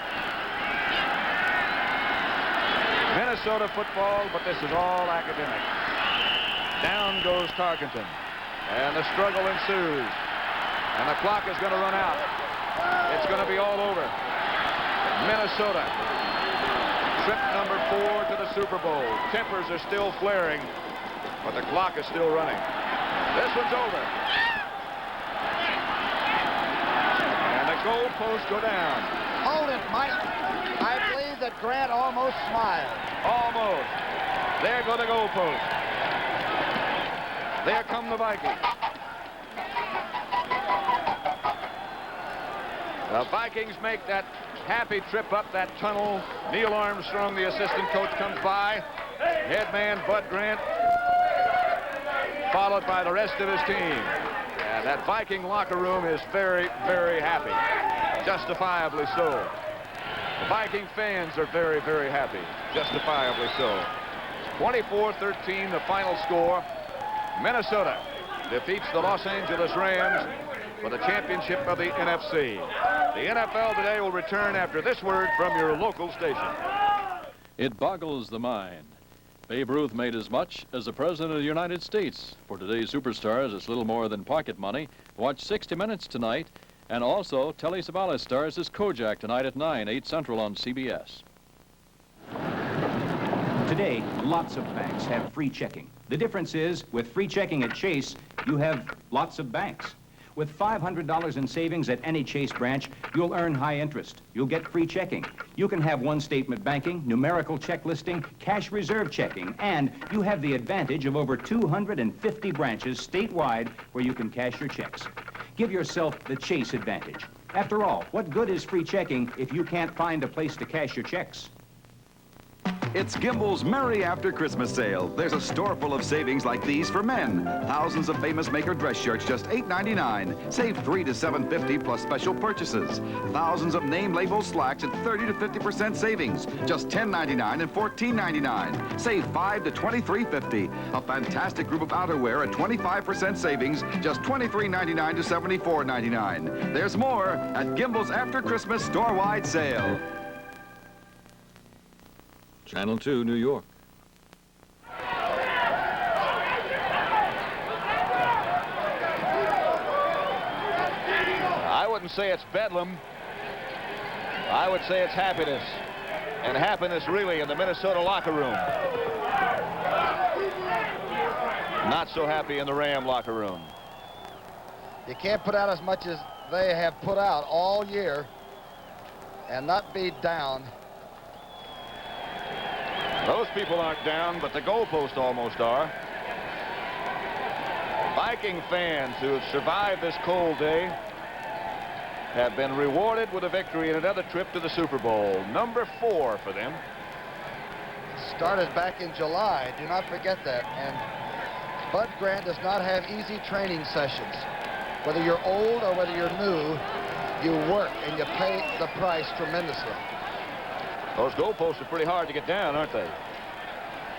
Minnesota football, but this is all academic. Down goes Tarkenton, and the struggle ensues. And the clock is going to run out. It's going to be all over. Minnesota, trip number 4 to the Super Bowl. Tempers are still flaring, but the clock is still running. This one's over. And the goalposts go down. Hold it, Mike. I believe that Grant almost smiled. Almost. There go the goalposts. There come the Vikings. The Vikings make that happy trip up that tunnel. Neil Armstrong, the assistant coach, comes by. Head man Bud Grant, followed by the rest of his team. And that Viking locker room is very, very happy. Justifiably so. The Viking fans are very, very happy. Justifiably so. 24-13, the final score. Minnesota defeats the Los Angeles Rams for the championship of the NFC. The NFL today will return after this word from your local station. It boggles the mind. Babe Ruth made as much as the President of the United States. For today's superstars, it's little more than pocket money. Watch 60 Minutes tonight And also, Telly Savalas stars as Kojak tonight at 9, 8 Central on CBS. Today, lots of banks have free checking. The difference is, with free checking at Chase, you have lots of banks. With $500 in savings at any Chase branch, you'll earn high interest. You'll get free checking. You can have one-statement banking, numerical check listing, cash reserve checking, and you have the advantage of over 250 branches statewide where you can cash your checks. Give yourself the Chase advantage. After all, what good is free checking if you can't find a place to cash your checks? It's Gimbel's Merry After Christmas Sale. There's a store full of savings like these for men. Thousands of Famous Maker dress shirts, just $8.99. Save $3 to $7.50 plus special purchases. Thousands of name label slacks at 30 to 50% savings, just $10.99 and $14.99. Save $5 to $23.50. A fantastic group of outerwear at 25% savings, just $23.99 to $74.99. There's more at Gimbel's After Christmas store-wide sale. Channel 2, New York. I wouldn't say it's bedlam. I would say it's happiness. And happiness really in the Minnesota locker room. Not so happy in the Ram locker room. You can't put out as much as they have put out all year and not be down. Those people aren't down, but the goalpost almost are. Viking fans who have survived this cold day have been rewarded with a victory and another trip to the Super Bowl. Number 4 for them. Started back in July. Do not forget that. And Bud Grant does not have easy training sessions. Whether you're old or whether you're new, you work and you pay the price tremendously. Those goalposts are pretty hard to get down, aren't they?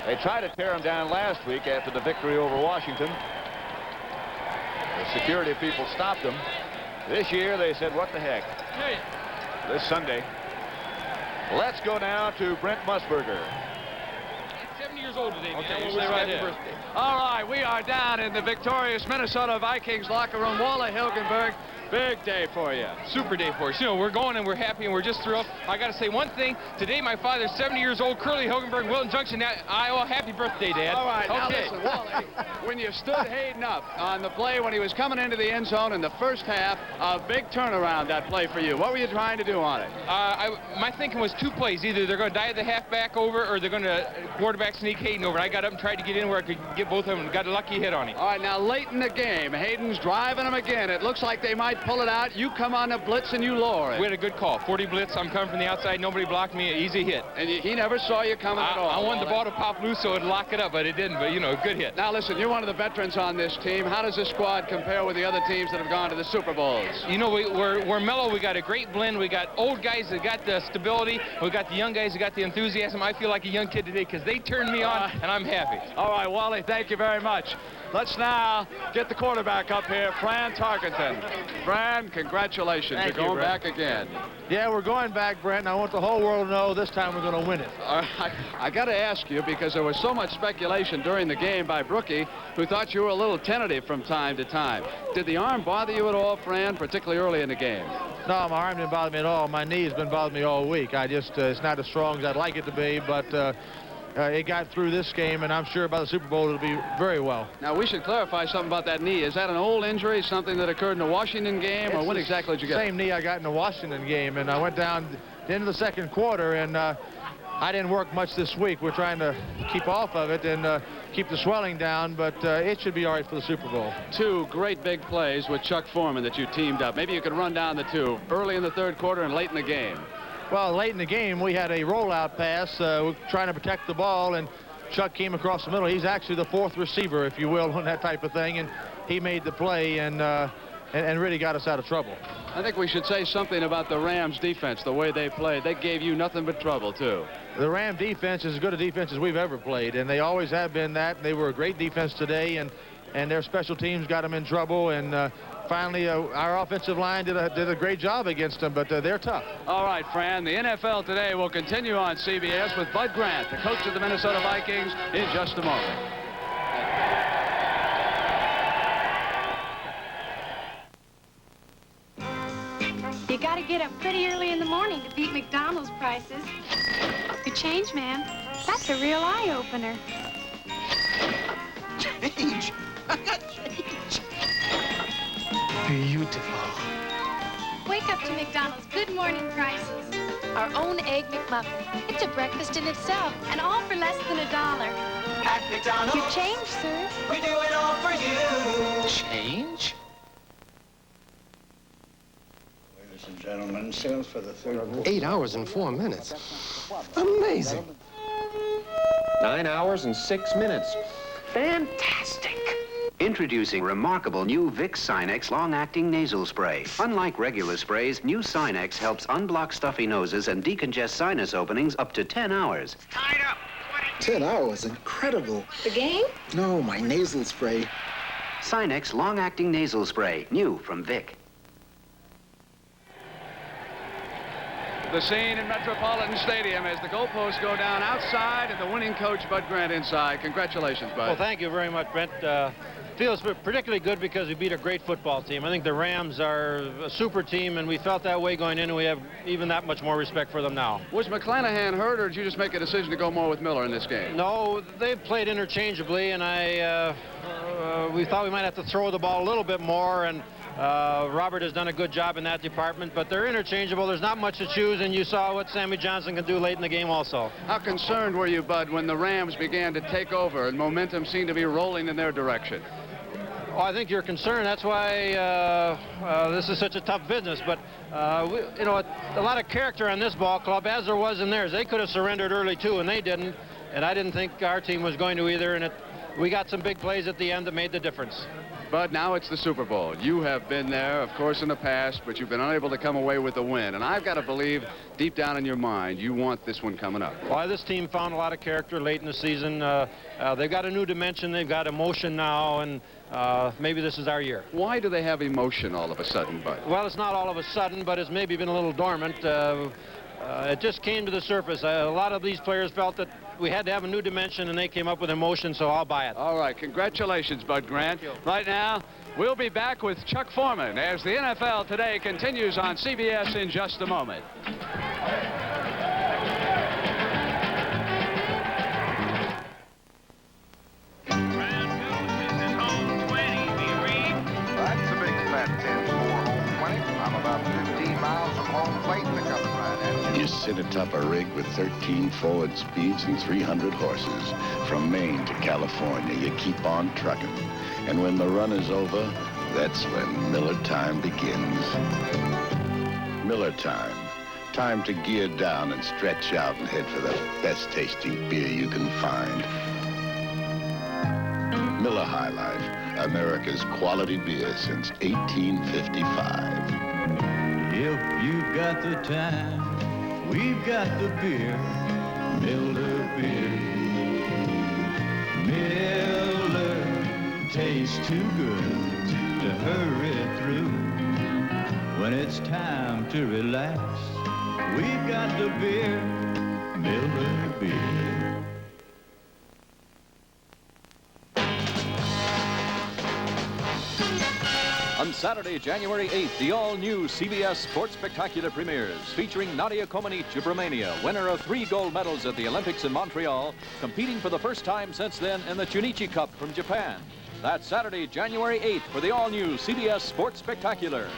They tried to tear them down last week after the victory over Washington. The security people stopped them. This year they said, what the heck? This Sunday. Let's go now to Brent Musburger. 70 years old today, man. Okay, We'll stay say right happy there. birthday. All right, we are down in the victorious Minnesota Vikings locker room. Wally Hilgenberg, big day for you. Super day for us. You know, we're going and we're happy and we're just thrilled. I got to say one thing. Today, my father's 70 years old. Curly Hilgenberg, Wilton Junction, Iowa. Happy birthday, Dad. All right, now Okay. listen, Wally, when you stood Hayden up on the play when he was coming into the end zone in the first half, a big turnaround, that play for you. What were you trying to do on it? My thinking was 2 plays. Either they're going to dive the halfback over or they're going to quarterback sneak Hayden over. I got up and tried to get in where I could get both of them and got a lucky hit on him. All right, now late in the game, Hayden's driving him again. It looks like they might pull it out. You come on the blitz and you lower it. We had a good call. 40 blitz. I'm coming from the outside. Nobody blocked me. An easy hit. And he never saw you coming at all. I wanted the ball to pop loose so it'd lock it up, but it didn't. But, you know, good hit. Now, listen, you're one of the veterans on this team. How does this squad compare with the other teams that have gone to the Super Bowls? You know, we're mellow. We got a great blend. We got old guys that got the stability. We got the young guys that got the enthusiasm. I feel like a young kid today because they turned me on, and I'm happy. All right, Wally, thank you very much. Let's now get the quarterback up here, Fran Tarkenton. Fran, congratulations. Thank You're you, going Brent. back again. Yeah, we're going back, Brent, and I want the whole world to know this time we're going to win it. I got to ask you, because there was so much speculation during the game by Brookie, who thought you were a little tentative from time to time. Did the arm bother you at all, Fran, particularly early in the game? No, my arm didn't bother me at all. My knee has been bothering me all week. I just, it's not as strong as I'd like it to be, but it got through this game, and I'm sure by the Super Bowl it'll be very well. Now, we should clarify something about that knee. Is that an old injury, something that occurred in the Washington game, or when exactly did you get it? Same knee I got in the Washington game, and I went down the end of the second quarter, and I didn't work much this week. We're trying to keep off of it and keep the swelling down, but it should be all right for the Super Bowl. 2 great big plays with Chuck Foreman that you teamed up. Maybe you could run down the 2 early in the third quarter and late in the game. Well, late in the game, we had a rollout pass. We're trying to protect the ball, and Chuck came across the middle. He's actually the 4th receiver, if you will, on that type of thing, and he made the play and really got us out of trouble. I think we should say something about the Rams defense, the way they played. They gave you nothing but trouble, too. The Ram defense is as good a defense as we've ever played, and they always have been that. They were a great defense today, and their special teams got them in trouble, and finally, our offensive line did a great job against them, but they're tough. All right, Fran, the NFL Today will continue on CBS with Bud Grant, the coach of the Minnesota Vikings, in just a moment. You gotta get up pretty early in the morning to beat McDonald's prices. Your change, man. That's a real eye-opener. Change? I got change. Beautiful. Wake up to McDonald's good morning prices. Our own Egg McMuffin. It's a breakfast in itself, and all for less than $1. At McDonald's. Your change, sir. We do it all for you. Change? Ladies and gentlemen, sales for the third quarter. 8 hours and 4 minutes. Amazing. 9 hours and 6 minutes. Fantastic. Introducing remarkable new Vicks Sinex long-acting nasal spray. Unlike regular sprays, new Sinex helps unblock stuffy noses and decongest sinus openings up to 10 hours. Tied up. 10 hours, incredible. The game? No, my nasal spray. Sinex long-acting nasal spray, new from Vic. The scene in Metropolitan Stadium as the goalposts go down outside and the winning coach, Bud Grant, inside. Congratulations, Bud. Well, thank you very much, Brent. Feels particularly good because we beat a great football team. I think the Rams are a super team, and we felt that way going in, and we have even that much more respect for them now. Was McClanahan hurt, or did you just make a decision to go more with Miller in this game? No, they've played interchangeably, and we thought we might have to throw the ball a little bit more, and Robert has done a good job in that department, but they're interchangeable. There's not much to choose, and you saw what Sammy Johnson can do late in the game also. How concerned were you, Bud, when the Rams began to take over and momentum seemed to be rolling in their direction? Well, I think you're concerned. That's why this is such a tough business. But, you know, a lot of character on this ball club, as there was in theirs. They could have surrendered early, too, and they didn't. And I didn't think our team was going to either. And we got some big plays at the end that made the difference. But now it's the Super Bowl. You have been there, of course, in the past, but you've been unable to come away with the win. And I've got to believe, deep down in your mind, you want this one coming up. Well, this team found a lot of character late in the season. They've got a new dimension. They've got emotion now, and maybe this is our year. Why do they have emotion all of a sudden, Bud? Well, it's not all of a sudden, but it's maybe been a little dormant. It just came to the surface. A lot of these players felt that we had to have a new dimension, and they came up with emotion, so I'll buy it. All right, congratulations, Bud Grant. Right now, we'll be back with Chuck Foreman as the NFL Today continues on CBS in just a moment. That's a big fat 10-4 home 20. I'm about 15 miles from home plate and the cover ride. You sit atop a rig with 13 forward speeds and 300 horses. From Maine to California, you keep on trucking. And when the run is over, that's when Miller time begins. Miller time. Time to gear down and stretch out and head for the best tasting beer you can find. Miller High Life, America's quality beer since 1855. If you've got the time, we've got the beer, Miller beer. Miller tastes too good to hurry through. When it's time to relax, we've got the beer, Miller beer. On Saturday, January 8th, the all-new CBS Sports Spectacular premieres, featuring Nadia Comaneci of Romania, winner of 3 gold medals at the Olympics in Montreal, competing for the first time since then in the Chunichi Cup from Japan. That's Saturday, January 8th for the all-new CBS Sports Spectacular.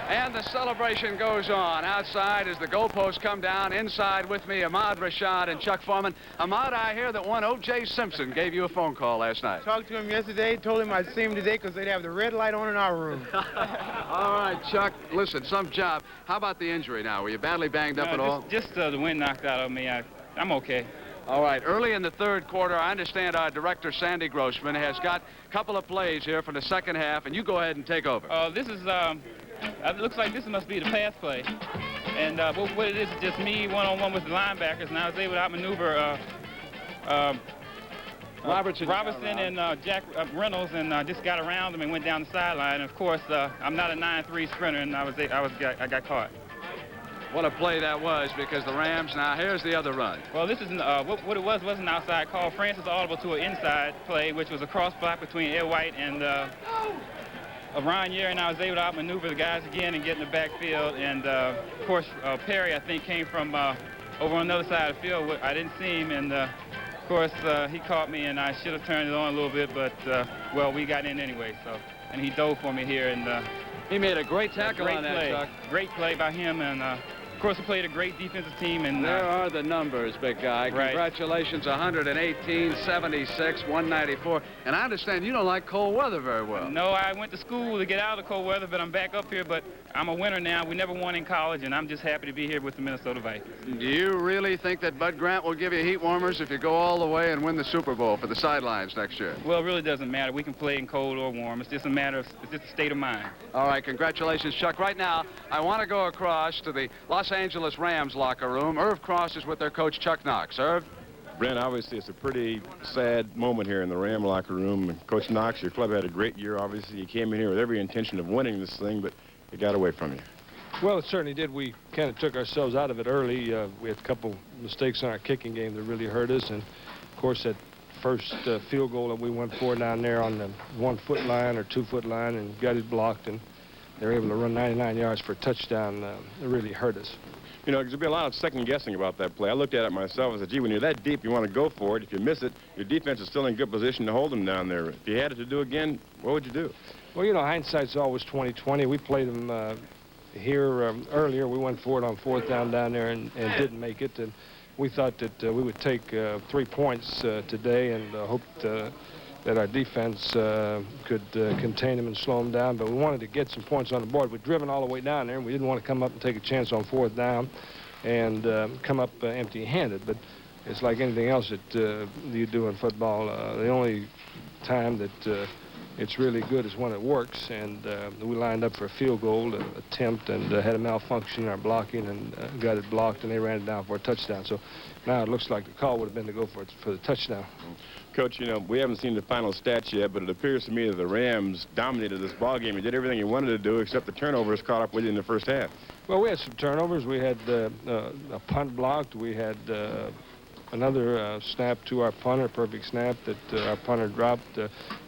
And the celebration goes on outside as the goalposts come down. Inside with me, Ahmad Rashad and Chuck Foreman. Ahmad, I hear that one O.J. Simpson gave you a phone call last night. Talked to him yesterday, told him I'd see him today because they'd have the red light on in our room. All right, Chuck, listen, some job. How about the injury now? Were you badly banged up at all? Just the wind knocked out of me. I'm okay. All right, early in the third quarter, I understand our director, Sandy Grossman, has got a couple of plays here for the second half, and you go ahead and take over. This is, it looks like this must be the pass play. And what it is just me one-on-one with the linebackers, and I was able to outmaneuver Robertson and Jack Reynolds, and just got around them and went down the sideline. And of course, I'm not a 9-3 sprinter, and I got caught. What a play that was, because the Rams, now here's the other run. Well, this is, what it was an outside call. Francis audible to an inside play, which was a cross block between Ed White and Ron Year, and I was able to outmaneuver the guys again and get in the backfield. And of course, Perry, I think, came from over on the other side of the field. I didn't see him, and of course, he caught me, and I should have turned it on a little bit, but well, we got in anyway. So, and he dove for me here, and he made a great tackle on that, Chuck. Great play by him, and of course, we played a great defensive team. And there are the numbers, big guy. Right. Congratulations, 118, 76, 194. And I understand you don't like cold weather very well. No, I went to school to get out of the cold weather, but I'm back up here. But I'm a winner now. We never won in college, and I'm just happy to be here with the Minnesota Vikings. Do you really think that Bud Grant will give you heat warmers if you go all the way and win the Super Bowl for the sidelines next year? Well, it really doesn't matter. We can play in cold or warm. It's just a matter of, it's just a state of mind. All right, congratulations, Chuck. Right now, I want to go across to the Los Angeles Rams locker room. Irv Cross is with their coach, Chuck Knox. Irv? Brent, obviously it's a pretty sad moment here in the Ram locker room. Coach Knox, your club had a great year, obviously. You came in here with every intention of winning this thing, but it got away from you. Well, it certainly did. We kind of took ourselves out of it early. We had a couple mistakes in our kicking game that really hurt us. And, of course, that first field goal that we went for down there on the 1-foot line or 2-foot line and got it blocked, and they were able to run 99 yards for a touchdown. It really hurt us. You know, there'll be a lot of second-guessing about that play. I looked at it myself and said, gee, when you're that deep, you want to go for it. If you miss it, your defense is still in good position to hold them down there. If you had it to do again, what would you do? Well, you know, hindsight's always 20/20. We played them here earlier. We went for it on 4th down there and didn't make it. And we thought that we would take 3 points today and hoped that our defense could contain them and slow them down. But we wanted to get some points on the board. We'd driven all the way down there, and we didn't want to come up and take a chance on 4th down and come up empty-handed. But it's like anything else that you do in football. The only time that it's really good is when it works, and we lined up for a field goal attempt and had a malfunction in our blocking and got it blocked, and they ran it down for a touchdown. So now it looks like the call would have been to go for the touchdown. Coach, you know, we haven't seen the final stats yet, but it appears to me that the Rams dominated this ball game. You did everything you wanted to do, except the turnovers caught up with you in the first half. Well, we had some turnovers. We had a punt blocked. We had another snap to our punter, perfect snap that our punter dropped.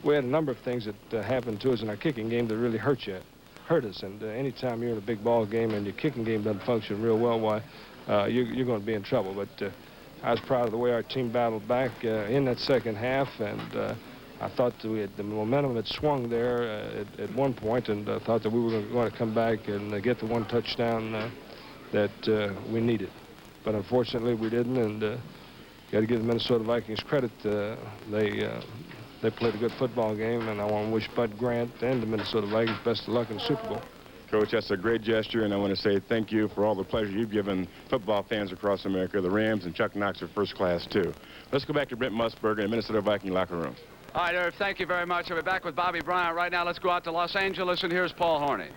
We had a number of things that happened to us in our kicking game that really hurt us. And anytime you're in a big ball game and your kicking game doesn't function real well, why, you're going to be in trouble. But I was proud of the way our team battled back in that second half, and I thought that the momentum had swung there at one point, and I thought that we were going to come back and get the one touchdown that we needed. But unfortunately, we didn't, and got to give the Minnesota Vikings credit. They played a good football game, and I want to wish Bud Grant and the Minnesota Vikings best of luck in the Super Bowl. Coach, that's a great gesture, and I want to say thank you for all the pleasure you've given football fans across America. The Rams and Chuck Knox are first class, too. Let's go back to Brent Musburger in the Minnesota Viking locker room. All right, Irv, thank you very much. I'll be back with Bobby Bryant right now. Let's go out to Los Angeles, and here's Paul Horney.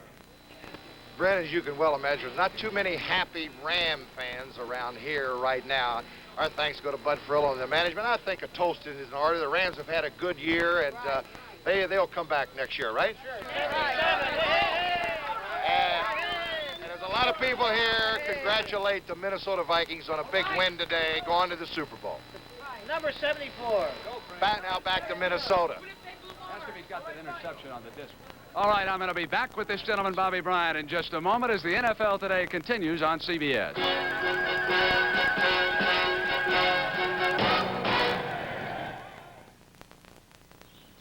Brent, as you can well imagine, there's not too many happy Ram fans around here right now. Our thanks go to Bud Frillo and the management. I think a toast is in order. The Rams have had a good year, and they'll come back next year, right? And there's a lot of people here congratulate the Minnesota Vikings on a big win today, going to the Super Bowl. Number 74. Now back to Minnesota. Ask if he's got that interception on the disc. All right, I'm going to be back with this gentleman, Bobby Bryant, in just a moment as the NFL Today continues on CBS.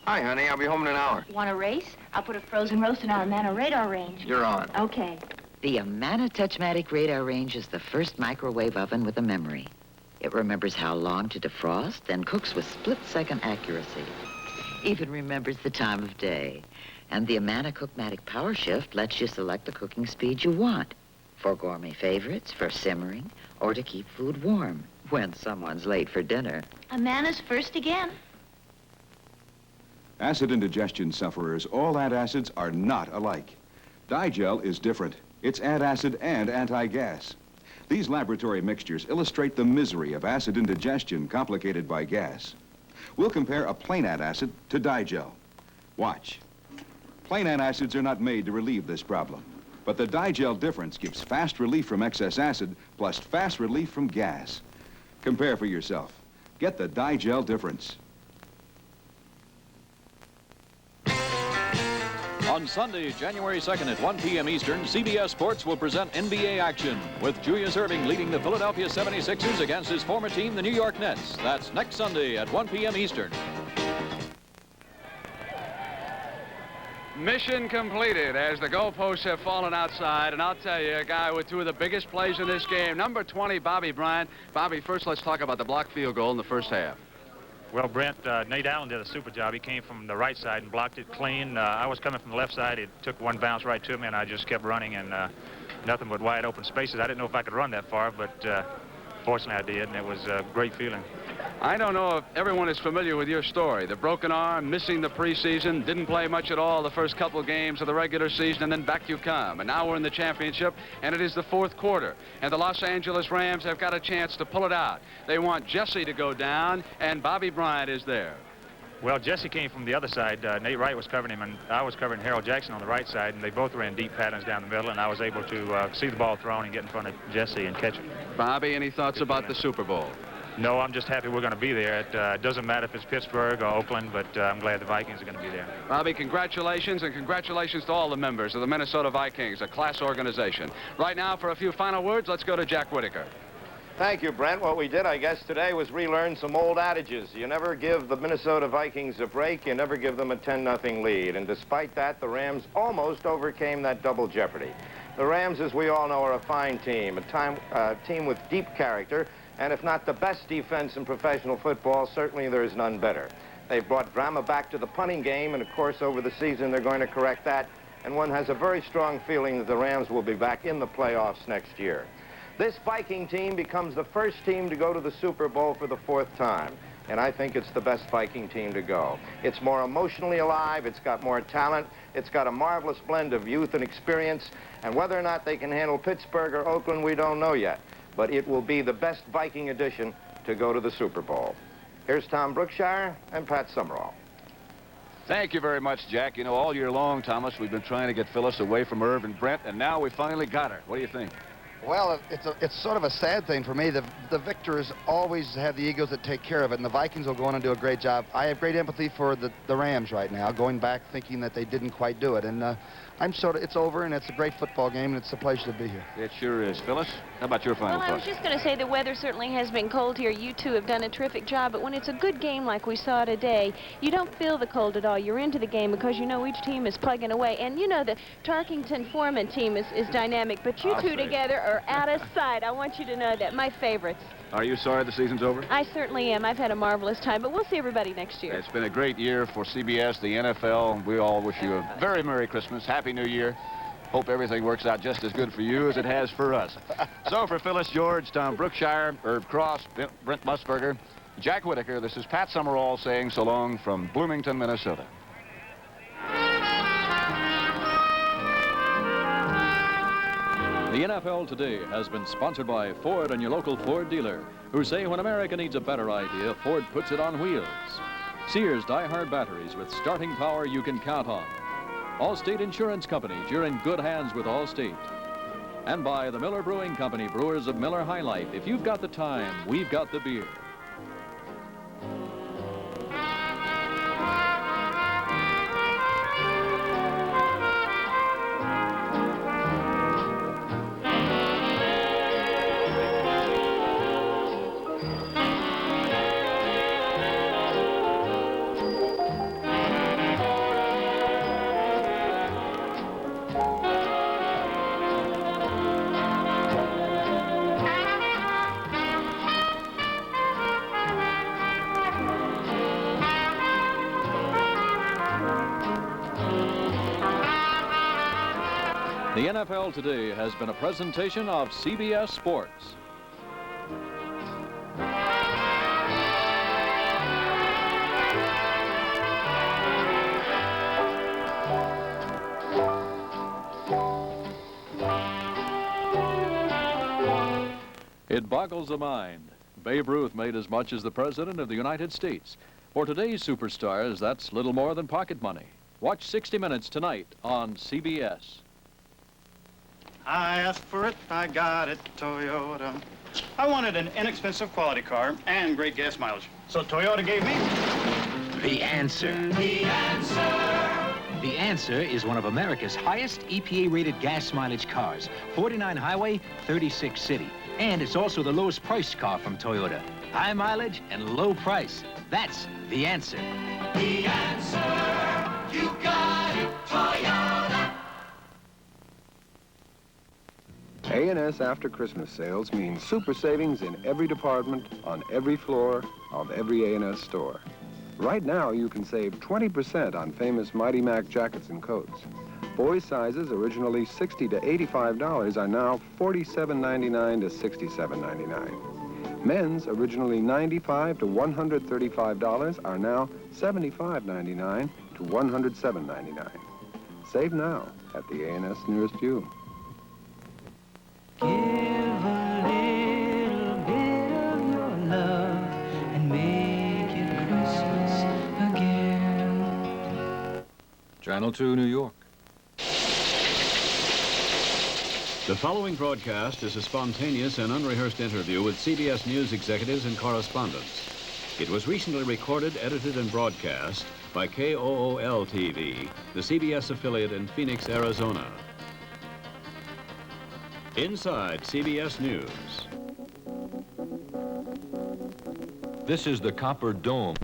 Hi, honey. I'll be home in an hour. Want a race? I'll put a frozen roast in our Amana radar range. You're on. Okay. The Amana Touchmatic Radar Range is the first microwave oven with a memory. It remembers how long to defrost, then cooks with split-second accuracy. Even remembers the time of day. And the Amana Cookmatic Power Shift lets you select the cooking speed you want. For gourmet favorites, for simmering, or to keep food warm when someone's late for dinner. Amana's first again. Acid indigestion sufferers, all antacids are not alike. Digel is different. It's antacid and anti-gas. These laboratory mixtures illustrate the misery of acid indigestion complicated by gas. We'll compare a plain antacid to Digel. Watch. Plain antacids are not made to relieve this problem, but the Digel difference gives fast relief from excess acid plus fast relief from gas. Compare for yourself. Get the Digel difference. On Sunday, January 2nd at 1 p.m. Eastern, CBS Sports will present NBA action with Julius Erving leading the Philadelphia 76ers against his former team, the New York Nets. That's next Sunday at 1 p.m. Eastern. Mission completed as the goalposts have fallen outside, and I'll tell you, a guy with two of the biggest plays in this game, number 20, Bobby Bryant. Bobby, first let's talk about the blocked field goal in the first half. Well, Brent, Nate Allen did a super job. He came from the right side and blocked it clean. I was coming from the left side. It took one bounce right to me, and I just kept running, and nothing but wide open spaces. I didn't know if I could run that far, but fortunately I did, and it was a great feeling. I don't know if everyone is familiar with your story. The broken arm, missing the preseason, didn't play much at all the first couple of games of the regular season, and then back you come. And now we're in the championship, and it is the fourth quarter. And the Los Angeles Rams have got a chance to pull it out. They want Jesse to go down, and Bobby Bryant is there. Well, Jesse came from the other side. Nate Wright was covering him, and I was covering Harold Jackson on the right side, and they both ran deep patterns down the middle, and I was able to see the ball thrown and get in front of Jesse and catch it. Bobby, any thoughts about the Super Bowl? No, I'm just happy we're going to be there. It doesn't matter if it's Pittsburgh or Oakland, but I'm glad the Vikings are going to be there. Bobby, congratulations, and congratulations to all the members of the Minnesota Vikings, a class organization. Right now, for a few final words, let's go to Jack Whitaker. Thank you, Brent. What we did, I guess, today was relearn some old adages. You never give the Minnesota Vikings a break. You never give them a 10-0 lead. And despite that, the Rams almost overcame that double jeopardy. The Rams, as we all know, are a fine team, a team with deep character. And if not the best defense in professional football, certainly there is none better. They've brought drama back to the punting game, and of course, over the season, they're going to correct that. And one has a very strong feeling that the Rams will be back in the playoffs next year. This Viking team becomes the first team to go to the Super Bowl for the 4th time. And I think it's the best Viking team to go. It's more emotionally alive, it's got more talent, it's got a marvelous blend of youth and experience, and whether or not they can handle Pittsburgh or Oakland, we don't know yet. But it will be the best Viking addition to go to the Super Bowl. Here's Tom Brookshire and Pat Summerall. Thank you very much, Jack. You know, all year long, Thomas, we've been trying to get Phyllis away from Irv and Brent, and now we finally got her. What do you think? Well, it's sort of a sad thing for me. The victors always have the egos that take care of it, and the Vikings will go on and do a great job. I have great empathy for the Rams right now, going back thinking that they didn't quite do it. And it's over, and it's a great football game, and it's a pleasure to be here. It sure is. Phyllis, how about your final Well, I was thoughts? just going to say the weather certainly has been cold here. You two have done a terrific job, but when it's a good game like we saw today, you don't feel the cold at all. You're into the game because you know each team is plugging away. And you know the Tarkington-Foreman team is dynamic, but you two together are out of sight. I want you to know that. My favorites. Are you sorry the season's over? I certainly am. I've had a marvelous time, but we'll see everybody next year. It's been a great year for CBS, the NFL. We all wish you a very Merry Christmas, Happy New Year. Hope everything works out just as good for you as it has for us. So for Phyllis George, Tom Brookshire, Herb Cross, Brent Musburger, Jack Whitaker, this is Pat Summerall saying so long from Bloomington, Minnesota. The NFL Today has been sponsored by Ford and your local Ford dealer, who say when America needs a better idea, Ford puts it on wheels. Sears die-hard batteries with starting power you can count on. Allstate Insurance Company, you're in good hands with Allstate. And by the Miller Brewing Company, brewers of Miller High Life. If you've got the time, we've got the beer. The NFL Today has been a presentation of CBS Sports. It boggles the mind. Babe Ruth made as much as the President of the United States. For today's superstars, that's little more than pocket money. Watch 60 Minutes tonight on CBS. I asked for it, I got it, Toyota. I wanted an inexpensive quality car and great gas mileage. So Toyota gave me The answer. the answer. The Answer is one of America's highest EPA-rated gas mileage cars. 49 highway, 36 city. And it's also the lowest priced car from Toyota. High mileage and low price. That's The Answer. The Answer, you got it, Toyota. A&S After Christmas sales means super savings in every department, on every floor of every A&S store. Right now, you can save 20% on famous Mighty Mac jackets and coats. Boys' sizes, originally $60 to $85, are now $47.99 to $67.99. Men's, originally $95 to $135, are now $75.99 to $107.99. Save now at the A&S nearest you. Give a little bit of your love and make it Christmas again. Channel 2, New York. The following broadcast is a spontaneous and unrehearsed interview with CBS News executives and correspondents. It was recently recorded, edited, and broadcast by KOOL-TV, the CBS affiliate in Phoenix, Arizona. Inside CBS News. This is the Copper Dome.